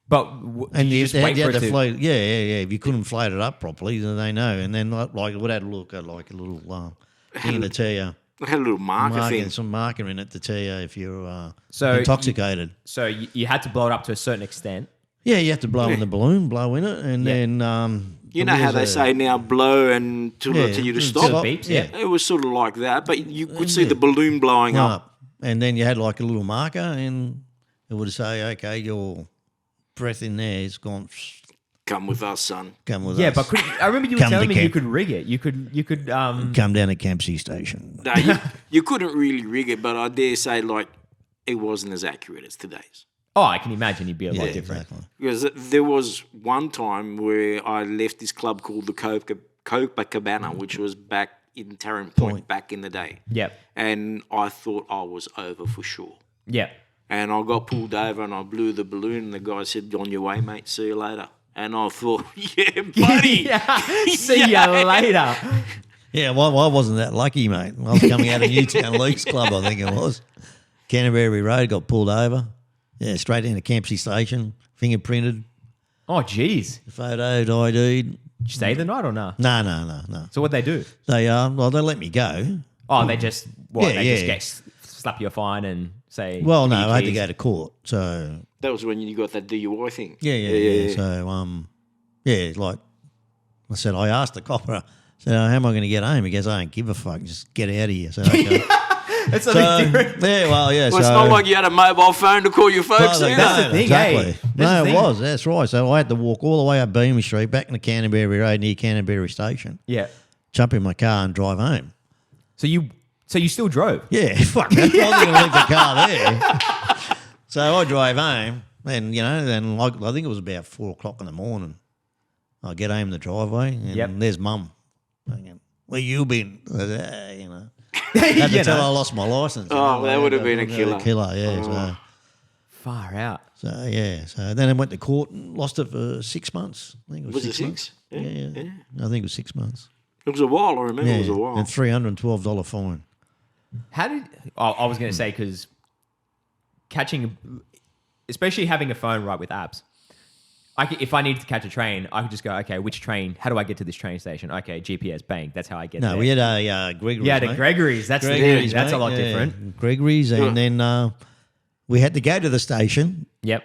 But And you you, just had, wait you for had it to to... float. Yeah. If you couldn't float it up properly, then they know. And then like it would have to look at like a little thing to tell you. I had a little marker thing. Some marker in it to tell you if you're So intoxicated. So you had to blow it up to a certain extent. Yeah, you have to blow in the balloon, blow in it, and Yeah. then You know how they say now blow and tell you to till stop? it beeps, Yeah. yeah. It was sort of like that, but you could see the balloon blowing up. up, and then you had like a little marker, and it would say, okay, your breath in there is gone. Come with us, son. Come with Yeah, us. but I remember you were Come telling to me you camp. could rig it. You could. Come down to Campsie Station. No, you couldn't really rig it, but I dare say, like, it wasn't as accurate as today's. Oh, I can imagine he'd be a lot Yeah, different. exactly. Because there was one time where I left this club called the Copacabana, which was back in Tarrant Point back in the day. Yep. And I thought I was over for sure. Yep. And I got pulled over and I blew the balloon and the guy said, on your way, mate, see you later. And I thought, yeah, buddy. See ya later. Yeah, well, I wasn't that lucky, mate. I was coming out of Newtown Leagues Club, I think it was. Canterbury Road, got pulled over. Yeah, straight into Campsie Station, fingerprinted, Oh, jeez. Did photoed, ID'd. you stay the night or no? No. So what'd they do? They they let me go. Oh, they just Yeah. just slap you a fine and say. Well, "Give me no, your I had to keys." go to court. So That was when you got that DUI thing. yeah. So like I said, I asked the copper. I said, how am I going to get home? He goes, I don't give a fuck. Just get out of here. So okay. It's something different. yeah, well, yeah. Well, so it's not like you had a mobile phone to call your folks. No, either. That's the thing, exactly. eh? That's No, the it thing. was. That's right. So I had to walk all the way up Beamy Street, back into Canterbury Road near Canterbury Station, Yeah. jump in my car and drive home. So you still drove? Yeah, fuck. I wasn't going to leave the car there. So I drive home, and then I think it was about 4:00 in the morning. I get home the driveway, and Yep. there's Mum. Thinking, where you been? Had to You tell her know. I lost my license. Oh, that would have been a killer. Killer, yeah. Far out. So yeah. So then I went to court and lost it for 6 months. I think it was, Was it 6 months. 6? Yeah. I think it was 6 months. It was a while. I remember Yeah, it was a while. and $312 fine. How did I was going to say because especially having a phone right with apps. If I needed to catch a train, I could just go, okay, which train? How do I get to this train station? Okay, GPS, bang. That's how I get there. No, we had a Gregory's. Yeah, the mate. Gregory's. That's Gregory's, that's a mate, lot yeah. different. Gregory's, and then we had to go to the station Yep.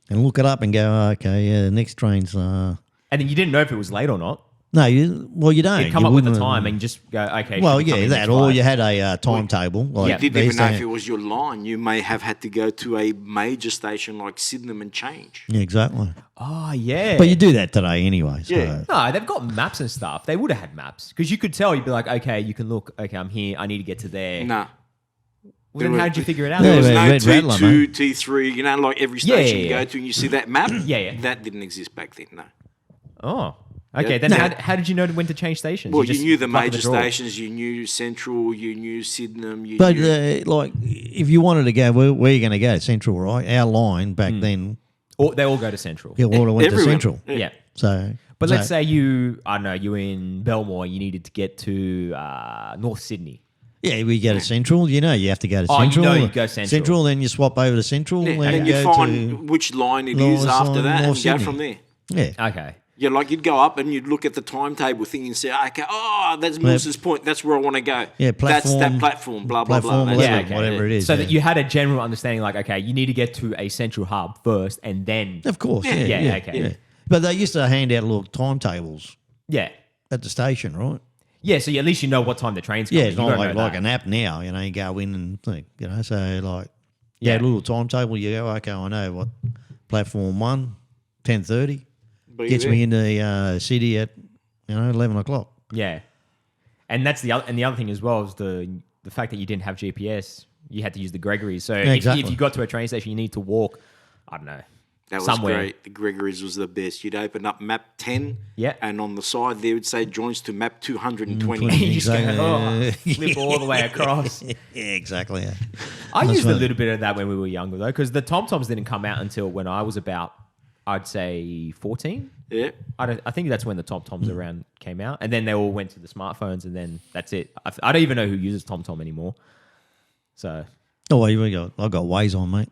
and look it up and go, okay, yeah, the next train's. And then you didn't know if it was late or not. No, you don't. You'd come You up with the wouldn't- time and just go, okay. Well, should be yeah, coming that, next or flight. you had a timetable. Like Yeah. You didn't they even used know to- if it was your line. You may have had to go to a major station like Sydenham and change. Yeah, exactly. Oh, yeah. But you do that today anyway. So. Yeah. No, they've got maps and stuff. They would have had maps because you could tell. You'd be like, okay, you can look. Okay, I'm here. I need to get to there. Nah. Well, then how did you figure it out? Yeah, There was yeah, no Red Rattler, T2, T3, like every station you yeah. go to and you see that map. Yeah. That didn't exist back then, no. Oh, okay. Yeah. Then No. how did you know when to change stations? Well, you just knew the luck of major draw. stations, you knew Central, you knew Sydenham, you But knew... like, if you wanted to go, where are you going to go? Central, right? Our line back then, Or they all go to Central. yeah, all went to Everyone. Central. Yeah. So, But so- let's say you were in Belmore. You needed to get to North Sydney. yeah, we go to Central. You have to go to Oh, you Central. know you go Central. Then you swap over to Central. Yeah, then and then you you go find which line it is North after Sydney, that and North go Sydney. from there. Yeah. Okay. Yeah, like you'd go up and you'd look at the timetable thing and say, okay, that's Milson's Point. That's where I want to go. Yeah, That's that platform- platform, blah, blah, blah. platform That's 11, it. okay. whatever it is. So yeah. that you had a general understanding, like, okay, you need to get to a central hub first, and then Of course, yeah. Yeah, okay. Yeah. But they used to hand out little timetables yeah. at the station, right? Yeah, so at least you know what time the train's Yeah, coming. it's You not gotta like, know like that. an app now, you go in and think, so like, Yeah. yeah, a little timetable, you go, okay, I know what, platform 1, 10:30, Be gets there. me into the city at, 11 o'clock. Yeah, and that's the other thing as well is the fact that you didn't have GPS. You had to use the Gregory's. So exactly. if you got to a train station, you need to walk. I don't know. That was somewhere. great. The Gregory's was the best. You'd open up map 10, Yeah. and on the side there would say joins to map 220. You just go, Exactly. flip all the way across. Yeah, exactly. Yeah. I That's used a right. little bit of that when we were younger though, because the TomToms didn't come out until when I was about, I'd say 14. Yeah. I think that's when the TomToms around came out, and then they all went to the smartphones, and then that's it. I don't even know who uses TomTom anymore. So Oh, well, I got Waze on, mate.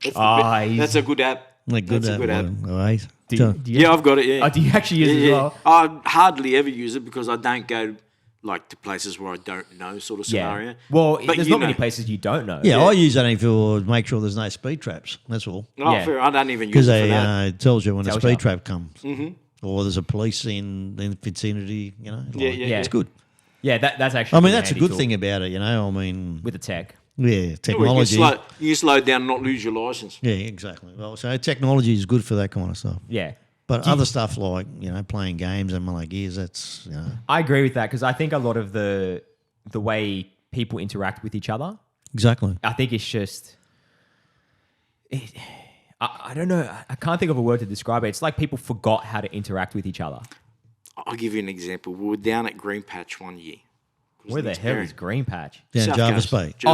That's, he's- a good app. Like good That's a good app. Waze. do So- you, Yeah, I've got it, yeah. Oh, do you actually use it as well? I hardly ever use it because I don't go like to places where I don't know sort of scenario. Yeah. Well, But there's you not many know. places you don't know. yeah, I use that only for make sure there's no speed traps. That's all. Oh, Yeah. fair. I don't even use Because it for they that. it tells you when a Tells speed you. trap comes, or there's a police in the vicinity. Yeah. it's good. Yeah, that's actually. I mean, really that's a handy good tool thing about it. I mean, with the tech. yeah, Well, you, technology. can slow down and not lose your license. Yeah, exactly. Well, so technology is good for that kind of stuff. Yeah, But other stuff like, playing games and like gears, that's, I agree with that because I think a lot of the way people interact with each other, exactly. I think it's just, I don't know. I can't think of a word to describe it. It's like people forgot how to interact with each other. I'll give you an example. We were down at Green Patch one year. Where the hell is Green Patch? Down South Jarvis Coast. Bay.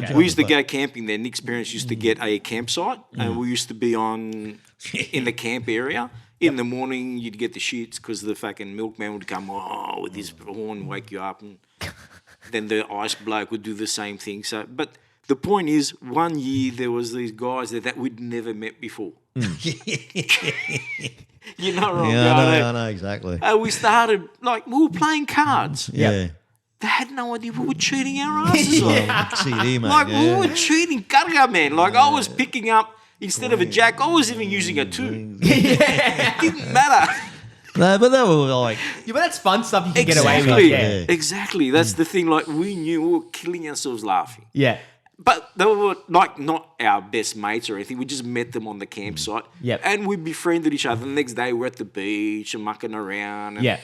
Okay. We used to go camping there. Nick's parents used to get a campsite, and we used to be in the camp area. In the morning, you'd get the shits because the fucking milkman would come with his horn, wake you up, and then the ice bloke would do the same thing. So, but the point is, one year there was these guys that we'd never met before. You know what I'm going I know exactly. we started, we were playing cards. Yeah. They had no idea we were cheating our asses off. CD, mate. We were cheating, gutga, man. I was picking up, instead of a jack, I was even using a 2. It didn't matter. No, but they were like... Yeah, but that's fun stuff you can get away with. Exactly. Yeah. Exactly. That's the thing. We knew we were killing ourselves laughing. Yeah. But they were not our best mates or anything. We just met them on the campsite. Yep. And we befriended each other. The next day we're at the beach and mucking around and,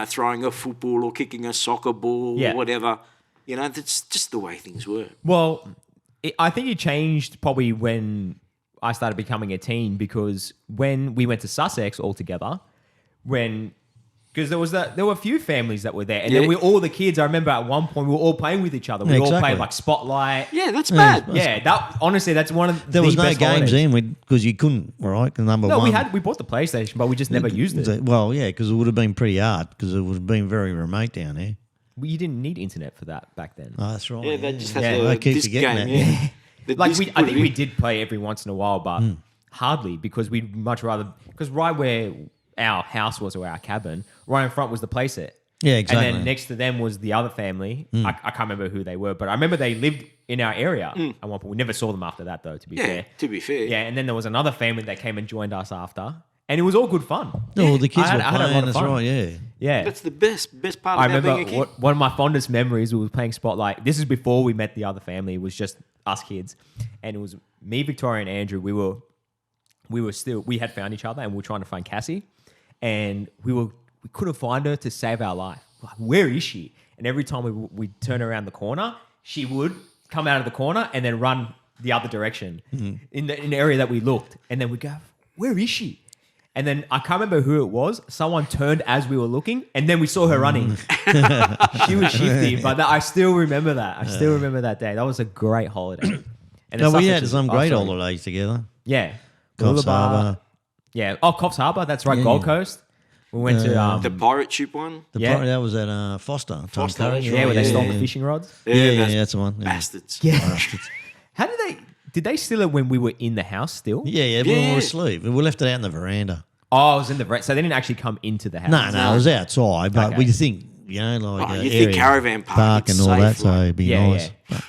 throwing a football or kicking a soccer ball or whatever. That's just the way things were. Well, I think it changed probably when I started becoming a teen because when we went to Sussex all together, because there were a few families that were there, and then all the kids. I remember at one point we were all playing with each other. We all played like Spotlight. Yeah, that's bad. Honestly, that's one of there the was no best games holidays. in because you couldn't, right? Number No, one. we bought the PlayStation, but we just never used it. Well, yeah, because it would have been pretty hard because it would have been very remote down there. You didn't need internet for that back then. Oh, that's right. Yeah, that just has I a keep disc forgetting game. that. Yeah. The I disc think put it we in. did play every once in a while, but hardly because we'd much rather because right where our house was or our cabin, right in front was the playset. Yeah, exactly. And then next to them was the other family. I can't remember who they were, but I remember they lived in our area at one point. We never saw them after that, though, to be fair. To be fair. Yeah, and then there was another family that came and joined us after. And it was all good fun. No, the kids I were had a lot playing, of that's fun. right, yeah. Yeah. That's the best part I about being a remember kid. one of my fondest memories, we were playing Spotlight. This is before we met the other family. It was just us kids. And it was me, Victoria, and Andrew. We had found each other and we were trying to find Cassie. And we couldn't find her to save our life. Like, where is she? And every time we'd turn around the corner, she would come out of the corner and then run the other direction in the area that we looked. And then we'd go, where is she? And then I can't remember who it was. Someone turned as we were looking, and then we saw her running. She was shifty, but I still remember that. I still remember that day. That was a great holiday. And No, we Sussex had is- some great sorry. holidays together. Yeah. Coffs Coolabah. Harbour. Yeah. Oh, Coffs Harbour. That's right. Gold Coast. We went to The pirate ship one. That was at Foster. Tom Foster, Curry. that's yeah, where they stole yeah. the fishing rods. Yeah, that's the one. Yeah. Bastards. Bastards. How did they steal it when we were in the house still? Yeah, when we Yeah. were asleep. We left it out in the veranda. Oh, it was in the so they didn't actually come into the house. No, it was outside, but Okay. we think, like You think caravan park, and it's all that, safe, so like- it'd be Yeah, nice. yeah.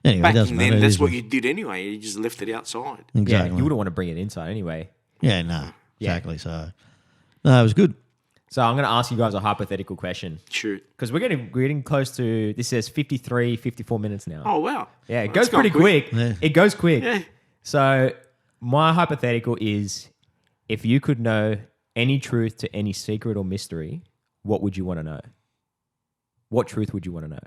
But anyway, Back it doesn't then, matter. that's It is what you did anyway. You just left it outside. Yeah, Exactly. you wouldn't want to bring it inside anyway. Yeah, no, Yeah. exactly. So, no, it was good. So I'm going to ask you guys a hypothetical question Shoot. because we're getting close to. This says 54 minutes now. Oh, wow. Yeah, it That's goes pretty gone quick. Yeah. It goes quick. Yeah. So my hypothetical is if you could know any truth to any secret or mystery, what would you want to know? What truth would you want to know?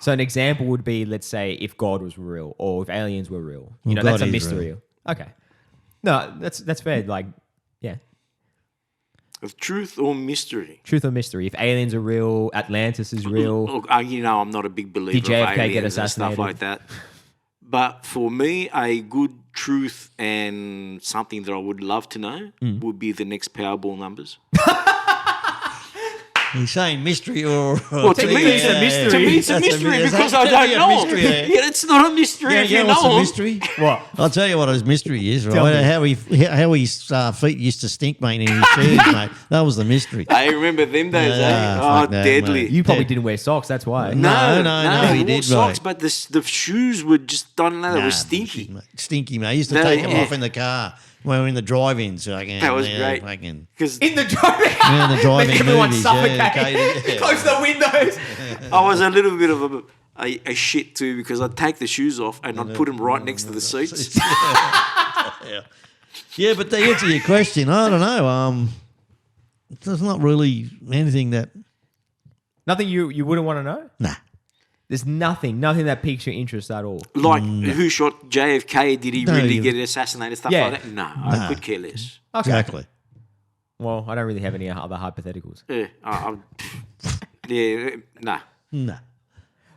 So an example would be, let's say, if God was real or if aliens were real. You know, Well, that's a God is mystery. real. Okay. No, that's fair. Like, yeah. Of truth or mystery? Truth or mystery. If aliens are real, Atlantis is real. Look, I'm not a big believer Did JFK of get aliens and assassinated? stuff like that. But for me, a good truth and something that I would love to know would be the next Powerball numbers. He's saying mystery or Well, to me, it's a mystery. To me, it's a That's mystery there's because I definitely don't a know. mystery there. Yeah, it's not a mystery Yeah, if you you know what's know a 'em. mystery? What? I'll tell you what his mystery is, Tell right? me. How his feet used to stink, mate, in his shoes, mate. That was the mystery. I remember them days, Yeah, eh? fuck Oh, that, deadly. mate. You probably didn't wear socks. That's why. No, he wore did, socks, mate. but the shoes were just, I don't know, they Nah, were stinky. bullshit, mate. Stinky, mate. I used to No, take them yeah. off in the car when we were in the drive-in. So again, That was great. Fucking, Because In the driving. Yeah, in the driving Everyone movies, suffocated. yeah. Close the windows. I was a little bit of a shit too because I'd take the shoes off and I'd put them right next to the seats. yeah. Yeah, but to answer your question, I don't know. There's not really anything that. Nothing you wouldn't want to know? Nah. There's nothing that piques your interest at all. Like, who shot JFK? Did he No, really you- get assassinated? Stuff Yeah. like that? No, I could care less. Okay. Exactly. Well, I don't really have any other hypotheticals. Yeah, yeah, nah. Nah.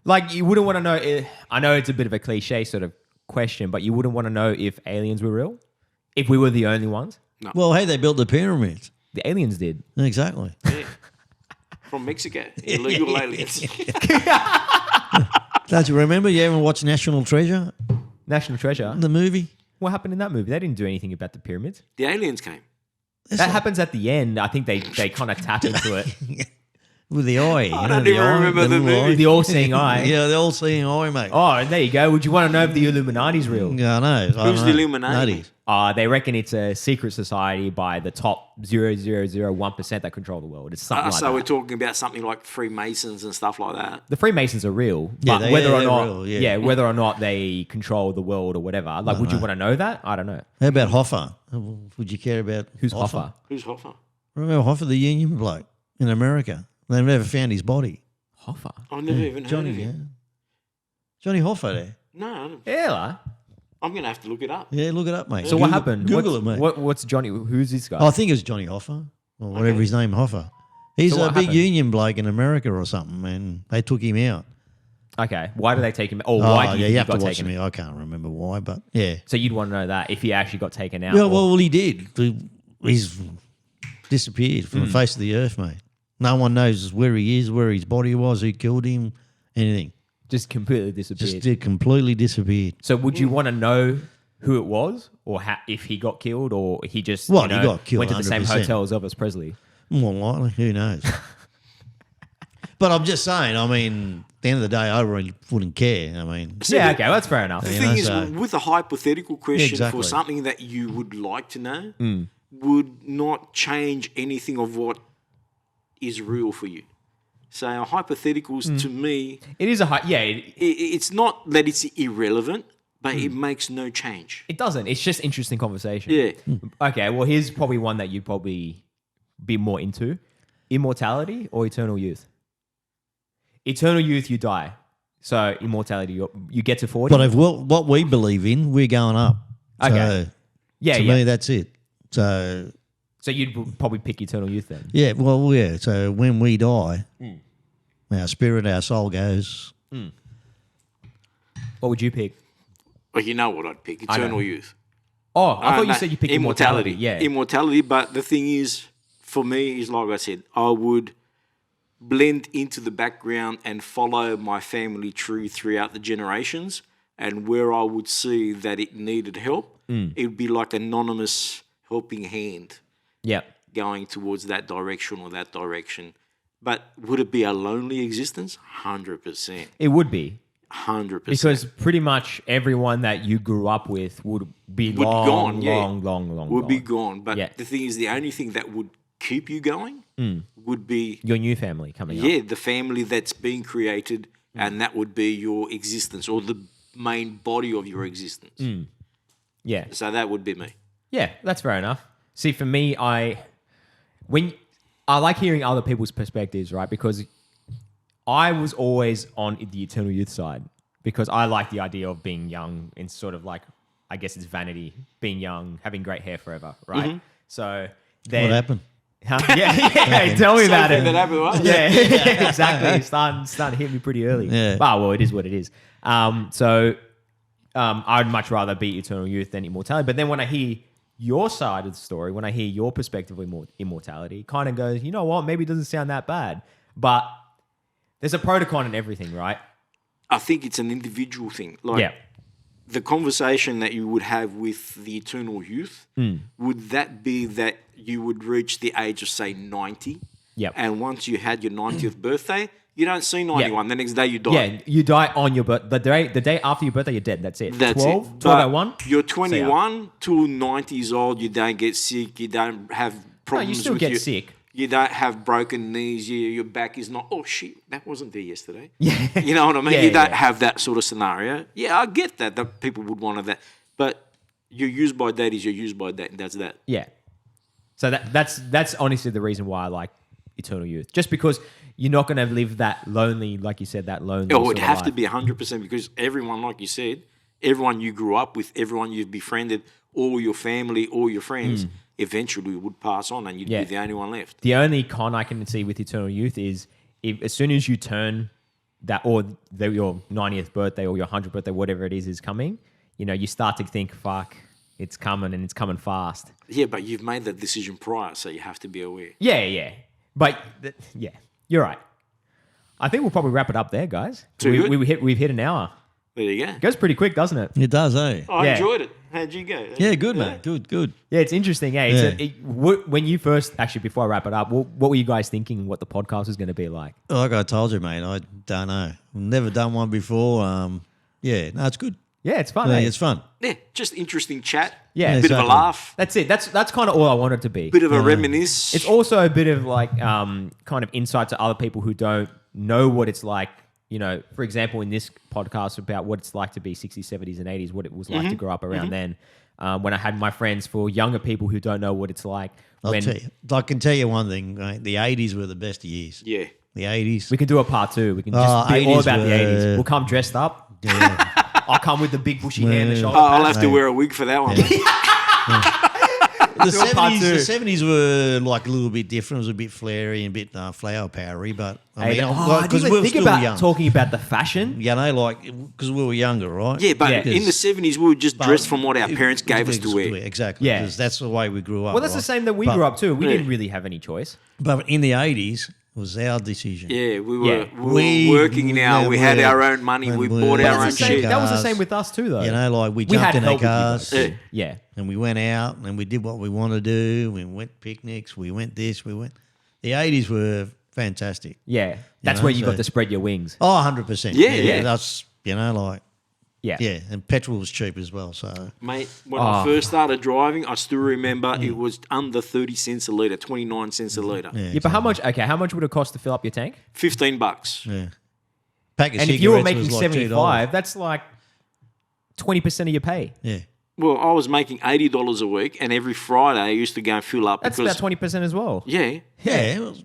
Like, you wouldn't want to know. I know it's a bit of a cliche sort of question, but you wouldn't want to know if aliens were real? If we were the only ones? Well, hey, they built the pyramids. The aliens did. Exactly. Yeah. From Mexico, illegal aliens. Don't you remember? You ever watched National Treasure, National Treasure. the movie? What happened in that movie? They didn't do anything about the pyramids. The aliens came. That happens at the end. I think they kind of tap into it. With the eye. I don't even remember the little movie. eye. The all-seeing eye. Yeah, the all-seeing eye, mate. Oh, and there you go. Would you want to know if the Illuminati's real? Yeah, I know. Who's the Illuminati? They reckon it's a secret society by the top 0.001% that control the world. It's something like So that. we're talking about something like Freemasons and stuff like that. The Freemasons are real, Yeah, but whether or they're not, real, yeah. whether or not they control the world or whatever. Like, would you want to know that? I don't know. How about Hoffa? Would you care about Who's Hoffa? Who's Hoffa? Remember Hoffa, the union bloke in America? They've never found his body. Hoffa. I've never even heard of him. Johnny Hoffa there. No, I don't- Yeah. I'm going to have to look it up. Yeah, look it up, mate. So what happened? Google it, mate. What's Johnny? Who's this guy? I think it was Johnny Hoffa or whatever his name, Hoffa. He's So a what big happened? union bloke in America or something, and they took him out. Okay. Why did they take him? Or why Oh, do yeah, you you have got to watch taken? me. I can't remember why, but yeah. So you'd want to know that if he actually got taken out. Yeah, or- well, he did. He's disappeared from the face of the earth, mate. No one knows where he is, where his body was, who killed him, anything. just completely disappeared. Just did completely disappeared. So would you want to know who it was, or if he got killed, or he just Well, he got killed, went to the same 100%. hotel as Elvis Presley? More than likely, who knows? But I'm just saying, I mean, at the end of the day, I really wouldn't care. I mean, Yeah, okay, well, that's fair enough. The You thing know, is, so- with a hypothetical question exactly. for something that you would like to know, would not change anything of what is real for you. So hypotheticals to me, It is it's not that it's irrelevant, but it makes no change. it doesn't. It's just interesting conversation. Yeah. Okay, well, here's probably one that you'd probably be more into: immortality or eternal youth. Eternal youth, you die. So immortality, you get to 40. but if what we believe in, we're going up. Okay. So, yeah, to yeah. me, that's it. So, So you'd probably pick eternal youth then. yeah, well, yeah. So when we die, our spirit, our soul goes. What would you pick? Well, you know what I'd pick, I know. eternal youth. Oh, I thought you No, said you picked immortality. Yeah. Immortality, but the thing is, for me, is like I said, I would blend into the background and follow my family tree throughout the generations, and where I would see that it needed help, it would be like an anonymous helping hand yeah. going towards that direction or that direction. But would it be a lonely existence? 100%. It would be. 100%. Because pretty much everyone that you grew up with would be Would long, gone, yeah. long would gone. be gone. But Yeah. the thing is, the only thing that would keep you going would be Your new family coming up. yeah, the family that's being created, and that would be your existence or the main body of your existence. Yeah. So that would be me. Yeah, that's fair enough. See, for me, I like hearing other people's perspectives, right? Because I was always on the eternal youth side because I like the idea of being young and sort of like, I guess it's vanity, being young, having great hair forever, right? So then, What happened? Huh? Yeah, tell me about it. That happened, right? Yeah, exactly. It's starting to hit me pretty early. Yeah. Well, it is what it is. So I'd much rather be eternal youth than immortality. But then when I hear your side of the story, when I hear your perspective of immortality, it kind of goes, you know what? Maybe it doesn't sound that bad. But there's a pro to con in everything, right? I think it's an individual thing. Like Yeah. the conversation that you would have with the eternal youth, would that be that you would reach the age of, say, 90? Yep. And once you had your 90th birthday, you don't see 91. The next day you die. Yeah, you die on your birthday. The day after your birthday, you're dead. That's it. That's 12, it. 12:01? You're 21 till 90 years old. You don't get sick. You don't have No, problems you still with get your, sick. You don't have broken knees. Your back is not, oh, shit, that wasn't there yesterday. Yeah. You know what I mean? Yeah, you don't yeah. have that sort of scenario. Yeah, I get that people would want that. But You're used by daddies. You're used by that. And that's that. Yeah. So that's honestly the reason why I like eternal youth. Just because you're not going to live that lonely, like you said, that lonely. It would sort of have to life. be 100% because everyone, like you said, everyone you grew up with, everyone you've befriended, all your family, all your friends, eventually would pass on and you'd Yeah. be the only one left. The only con I can see with eternal youth is if as soon as you turn that, or your 90th birthday or your 100th birthday, whatever it is coming, you start to think, fuck, it's coming and it's coming fast. Yeah, but you've made that decision prior, so you have to be aware. Yeah. But yeah, you're right. I think we'll probably wrap it up there, guys. Too good? We've hit an hour. There you go. It goes pretty quick, doesn't it? It does, eh? I Yeah. enjoyed it. How'd you go? Yeah, good, mate. Good. Yeah, it's interesting. Yeah. When you first, actually, before I wrap it up, what were you guys thinking what the podcast was going to be like? Like I told you, mate, I don't know. I've never done one before. Yeah, no, it's good. Yeah, it's fun. Yeah, eh? it's fun. Yeah, just interesting chat. Yeah, bit of a exactly. laugh. That's it. That's kind of all I want it to be. Bit of a reminisce. It's also a bit of like kind of insight to other people who don't know what it's like. For example, in this podcast about what it's like to be 60s, 70s, and 80s, what it was like to grow up around then. When I had my friends, for younger people who don't know what it's like. I'll tell you. I can tell you one thing, mate. The 80s were the best years. Yeah. The 80s. We can do a part 2. We can just be 80s all about the were- 80s. We'll come dressed up. Yeah. I'll come with the big bushy hair and the shoulder I'll pads. have to wear a wig for that one. The Do a part 70s, two. the 70s were like a little bit different. It was a bit flary and a bit flower powery, but I mean, I because didn't we even were think still about young. talking about the fashion. You know, like because we were younger, right? Yeah, but Yeah. in the 70s, we were just But dressed from what our it- parents gave us to wear. Exactly. Yeah. Because that's the way we grew up. Well, that's the right? same that we But- grew up too. We Yeah. didn't really have any choice. But in the 80s, it was our decision. Yeah, we were, Yeah. we were working now. yeah, We had we- our own money. We we- bought But our own it's the shit. same- That was the Cars. same with us too, though. You know, like we we had jumped in help our with you cars guys. Yeah. Yeah. and we went out and we did what we wanted to do. We went picnics. We went this. We went. The 80s were fantastic. Yeah. That's know, where you so- got to spread your wings. Oh, 100%. Yeah. That's, like, Yeah. yeah. And petrol was cheap as well. So, Mate, when I first started driving, I still remember it was under 30 cents a litre, 29 cents a litre. yeah. Yeah, but how much would it cost to fill up your tank? $15. Yeah. Pack of And if you were cigarettes making was like 75, that's like 20% of your pay. $2. Yeah. Well, I was making $80 a week, and every Friday I used to go and fill up. That's because, about 20% as well. Yeah, Yeah. It was,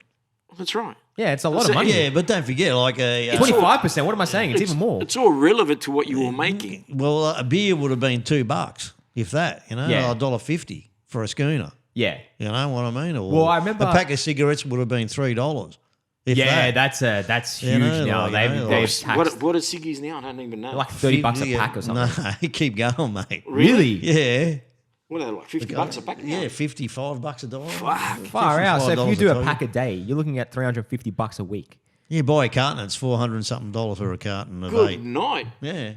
that's right. Yeah, it's a lot That's of it, money. yeah, but don't forget, like 25%. What am I saying? It's even more. It's all relevant to what you were making. well, a beer would have been $2, if that, Yeah. $1.50 for a schooner. Yeah. You know what I mean? Or Well, I remember- a pack of cigarettes would have been $3. If Yeah, that. that's huge You know, now. like, They've, you know, they've like- taxed What are ciggies now? I don't even know. like $30 a pack or something. No, keep going, mate. Really? Yeah. What are they, like $50 a pack now? Yeah, $55 a dollar. Fuck. Far out. So if you $55 do a tell pack a day, you're looking at $350 a week. You buy a carton, it's $400 and something for a carton of Good 8. night. Yeah.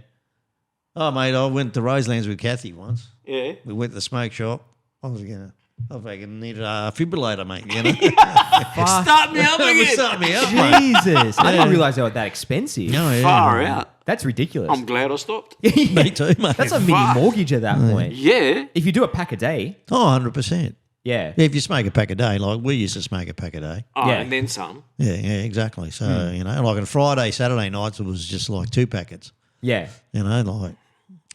Oh, mate, I went to Roselands with Kathy once. Yeah. We went to the smoke shop. I fucking needed a fibrillator, mate. You know? Start me up It was again. starting me up, mate. Jesus. I didn't realize they were that expensive. Oh, yeah. Far out. That's ridiculous. I'm glad I stopped. Me too, mate. That's a mini Fuck. mortgage at that point. Yeah. If you do a pack a day, Oh, 100%. yeah. Yeah, if you smoke a pack a day, like we used to smoke a pack a day. Oh, Yeah. and then some. Yeah, exactly. So, like on Friday, Saturday nights, it was just like 2 packets, Yeah. like.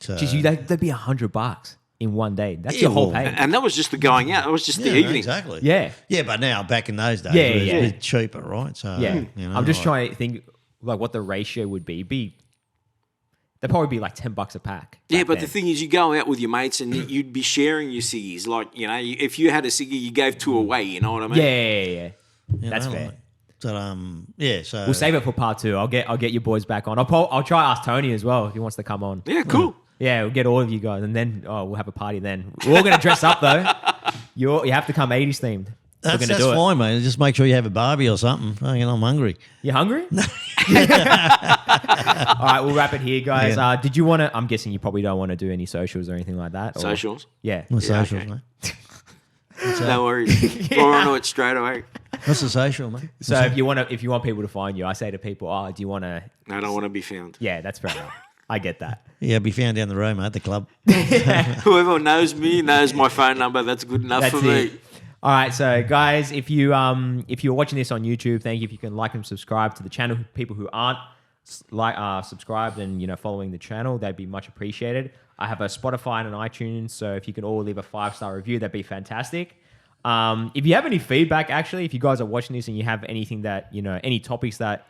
So, Jeez, that'd be $100 in one day. That's Yeah, your whole well, pay. And that was just the going out. That was just the yeah, evening. exactly. Yeah. Yeah, but now, back in those days, Yeah, it was yeah. a bit cheaper, right? So, Yeah. I'm just like- trying to think like what the ratio would be. They'd probably be like $10 a pack. Yeah, back but then. the thing is, you go out with your mates and you'd be sharing your ciggies. Like, if you had a ciggy, you gave 2 away. You know what I mean? Yeah. you That's know, fair. like- so, yeah, so. We'll save it for part 2. I'll get you boys back on. I'll try to ask Tony as well if he wants to come on. Yeah, cool. Yeah, we'll get all of you guys, and then we'll have a party. Then we're all gonna dress up though. You have to come 80s themed. That's we're gonna do it. fine, mate. Just make sure you have a Barbie or something. I'm hungry. You hungry? All right, we'll wrap it here, guys. Yeah. Did you want to? I'm guessing you probably don't want to do any socials or anything like that. Or- Socials. Yeah. What's Yeah, socials, okay. mate? No worries. We're on to it straight away. What's the social, mate? So if you want people to find you, I say to people, do you want to? I don't want to be found. Yeah, that's fair enough. I get that. Yeah, be found down the road, mate, at the club. Whoever knows me knows my phone number. That's good enough That's for it. me. All right, so guys, if you're watching this on YouTube, thank you. If you can like and subscribe to the channel. People who aren't subscribed and following the channel, that'd be much appreciated. I have a Spotify and an iTunes. So if you can all leave a 5-star review, that'd be fantastic. If you have any feedback, actually, if you guys are watching this and you have anything that, any topics that,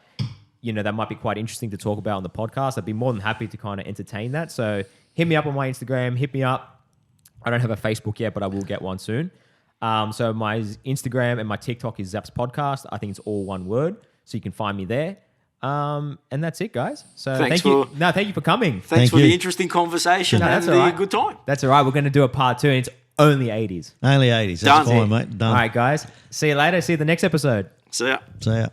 that might be quite interesting to talk about on the podcast, I'd be more than happy to kind of entertain that. So hit me up on my Instagram, hit me up. I don't have a Facebook yet, but I will get one soon. So my Instagram and my TikTok is Zaps Podcast. I think it's all one word. So you can find me there. And that's it, guys. So thank you. No, thank you for coming. Thanks for the interesting conversation and the good time. That's all right. We're going to do a part 2 and it's only 80s. Only 80s. That's fine, mate. Done. All right, guys. See you later. See you the next episode. See ya. See ya.